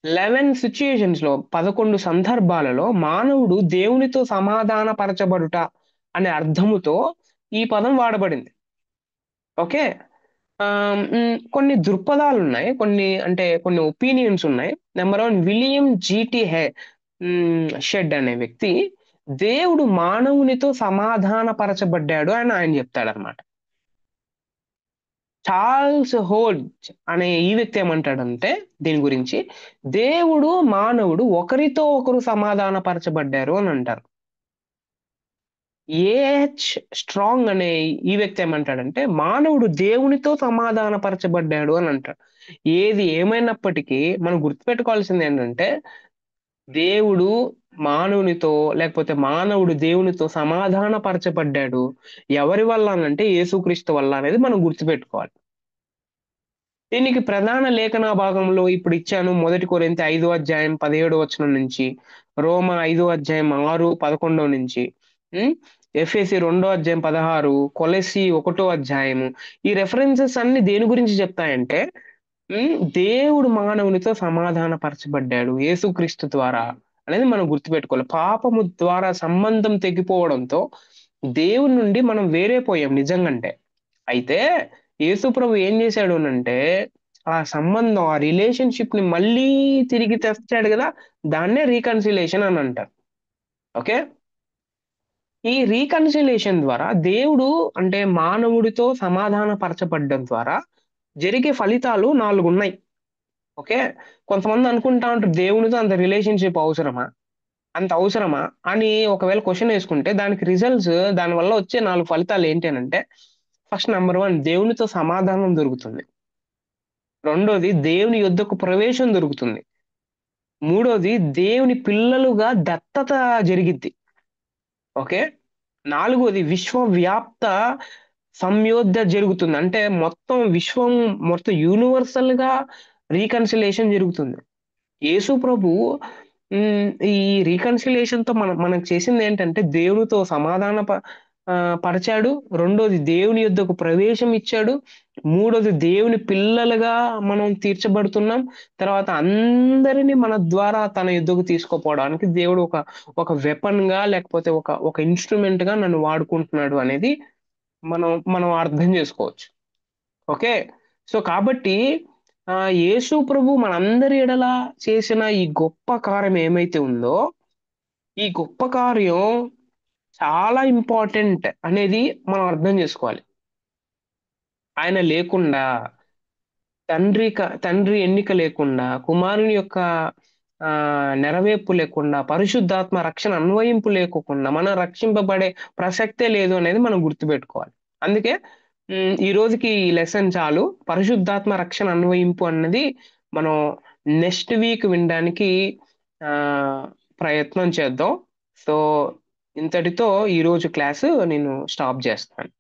S1: 11 సిట్యుయేషన్స్‌లో 11 సందర్భాలలో మానవుడు దేవునితో సమాధానపరచబడుట అనే అర్థముతో ఈ పదం వాడబడింది. ఓకే. కొన్ని దృక్పథాలున్నాయి. కొన్ని ఒపీనియన్స్ ఉన్నాయి. నంబర్ 1 విలియం జీటీ షెడ్ అనే వ్యక్తి దేవుడు మానవునితో సమాధానపరచబడ్డాడు అని ఆయన చెప్తాడన్నమాట. చార్ల్స్ హోల్జ్ అనే ఈ వ్యక్తి ఏమంటాడంటే దీని గురించి, దేవుడు, మానవుడు ఒకరితో ఒకరు సమాధానపరచబడ్డారు అని అంటారు. ఏహెచ్ స్ట్రాంగ్ అనే ఈ వ్యక్తి ఏమంటాడంటే, మానవుడు దేవునితో సమాధానపరచబడ్డాడు అని అంటాడు. ఏది ఏమైనప్పటికీ మనం గుర్తుపెట్టుకోవాల్సింది ఏంటంటే, దేవుడు మానవునితో లేకపోతే మానవుడు దేవునితో సమాధానపరచబడ్డాడు. ఎవరి వల్ల అనంటే యేసుక్రీస్తు వల్ల అనేది మనం గుర్తుపెట్టుకోవాలి. దీనికి ప్రధాన లేఖన భాగంలో ఇప్పుడు ఇచ్చాను. మొదటి కొరింథీ 5వ అధ్యాయం 17వ వచనం నుంచి, రోమా 5వ అధ్యాయం 6, 11 నుంచి, ఎఫెసీ 2వ అధ్యాయం 16, కొలస్సీ 1వ అధ్యాయము. ఈ రెఫరెన్సెస్ అన్ని దేని గురించి చెప్తాయంటే, దేవుడు మానవునితో సమాధానపరచబడ్డాడు యేసుక్రీస్తు ద్వారా అనేది మనం గుర్తుపెట్టుకోవాలి. పాపము ద్వారా సంబంధం తెగిపోవడంతో దేవుని నుండి మనం వేరే పోయాం నిజంగంటే. అయితే యేసుప్రభు ఏం చేశాడు అనంటే, ఆ సంబంధం, ఆ రిలేషన్‌షిప్‌ని మళ్ళీ తిరిగి తెచ్చాడు గదా! దాన్నే రీకన్సిలేషన్ అని అంటారు. ఓకే. ఈ రీకన్సిలేషన్ ద్వారా దేవుడు అంటే మానవుడితో సమాధానపరచబడ్డం ద్వారా జరిగే ఫలితాలు 4 ఉన్నాయి. ఓకే. కొంతమంది అనుకుంటా ఉంటారు దేవునితో అంత రిలేషన్‌షిప్ అవసరమా? అంత అవసరమా? అని ఒకవేళ క్వెషన్ ఏసుకుంటే దానికి రిజల్ట్స్ దానివల్ల వచ్చే 4 ఫలితాలు ఏంటి అనంటే, ఫస్ట్ నంబర్ 1 దేవునితో సమాధానం దొరుకుతుంది. రెండోది దేవుని యొద్దకు ప్రవేశం దొరుకుతుంది. మూడోది దేవుని పిల్లలుగా దత్తత జరిగిద్ది. ఓకే. నాలుగోది విశ్వవ్యాప్త సంయోధ్య జరుగుతుంది. అంటే మొత్తం యూనివర్సల్‌గా రీకన్సిలేషన్ జరుగుతుంది. యేసు ప్రభు ఈ రీకన్సిలేషన్‌తో మనకు చేసిందేంటంటే దేవునితో పరిచాడు. రెండోది దేవుని యొద్దకు ప్రవేశం ఇచ్చాడు. మూడోది దేవుని పిల్లలుగా మనం తీర్చబడుతున్నాం. తర్వాత అందరిని మన ద్వారా తన యొద్దకు తీసుకుపోవడానికి దేవుడు ఒక వెపన్‌గా లేకపోతే ఒక ఇన్‌స్ట్రుమెంట్‌గా నన్ను వాడుకుంటున్నాడు అనేది మనం అర్థం చేసుకోవచ్చు. ఓకే. సో, కాబట్టి యేసు ప్రభు మనందరి ఎడల చేసిన ఈ గొప్ప కార్యం ఏమైతే ఉందో, ఈ గొప్ప కార్యం చాలా ఇంపార్టెంట్ అనేది మనం అర్థం చేసుకోవాలి. ఆయన లేకుండా తండ్రి ఎన్నిక లేకుండా, కుమారుని యొక్క నెరవేర్పు లేకుండా, పరిశుద్ధాత్మ రక్షణ అన్వయింపు లేకోకుండా మనం రక్షింపబడే ప్రసక్తే లేదు అనేది మనం గుర్తుపెట్టుకోవాలి. అందుకే ఈ రోజుకి ఈ లెసన్ చాలు. పరిశుద్ధాత్మ రక్షణ అన్వయింపు అన్నది మనం నెక్స్ట్ వీక్ వినడానికి ఆహ్, ప్రయత్నం చేద్దాం. సో ఇంతటితో ఈరోజు క్లాసు నేను స్టాప్ చేస్తాను.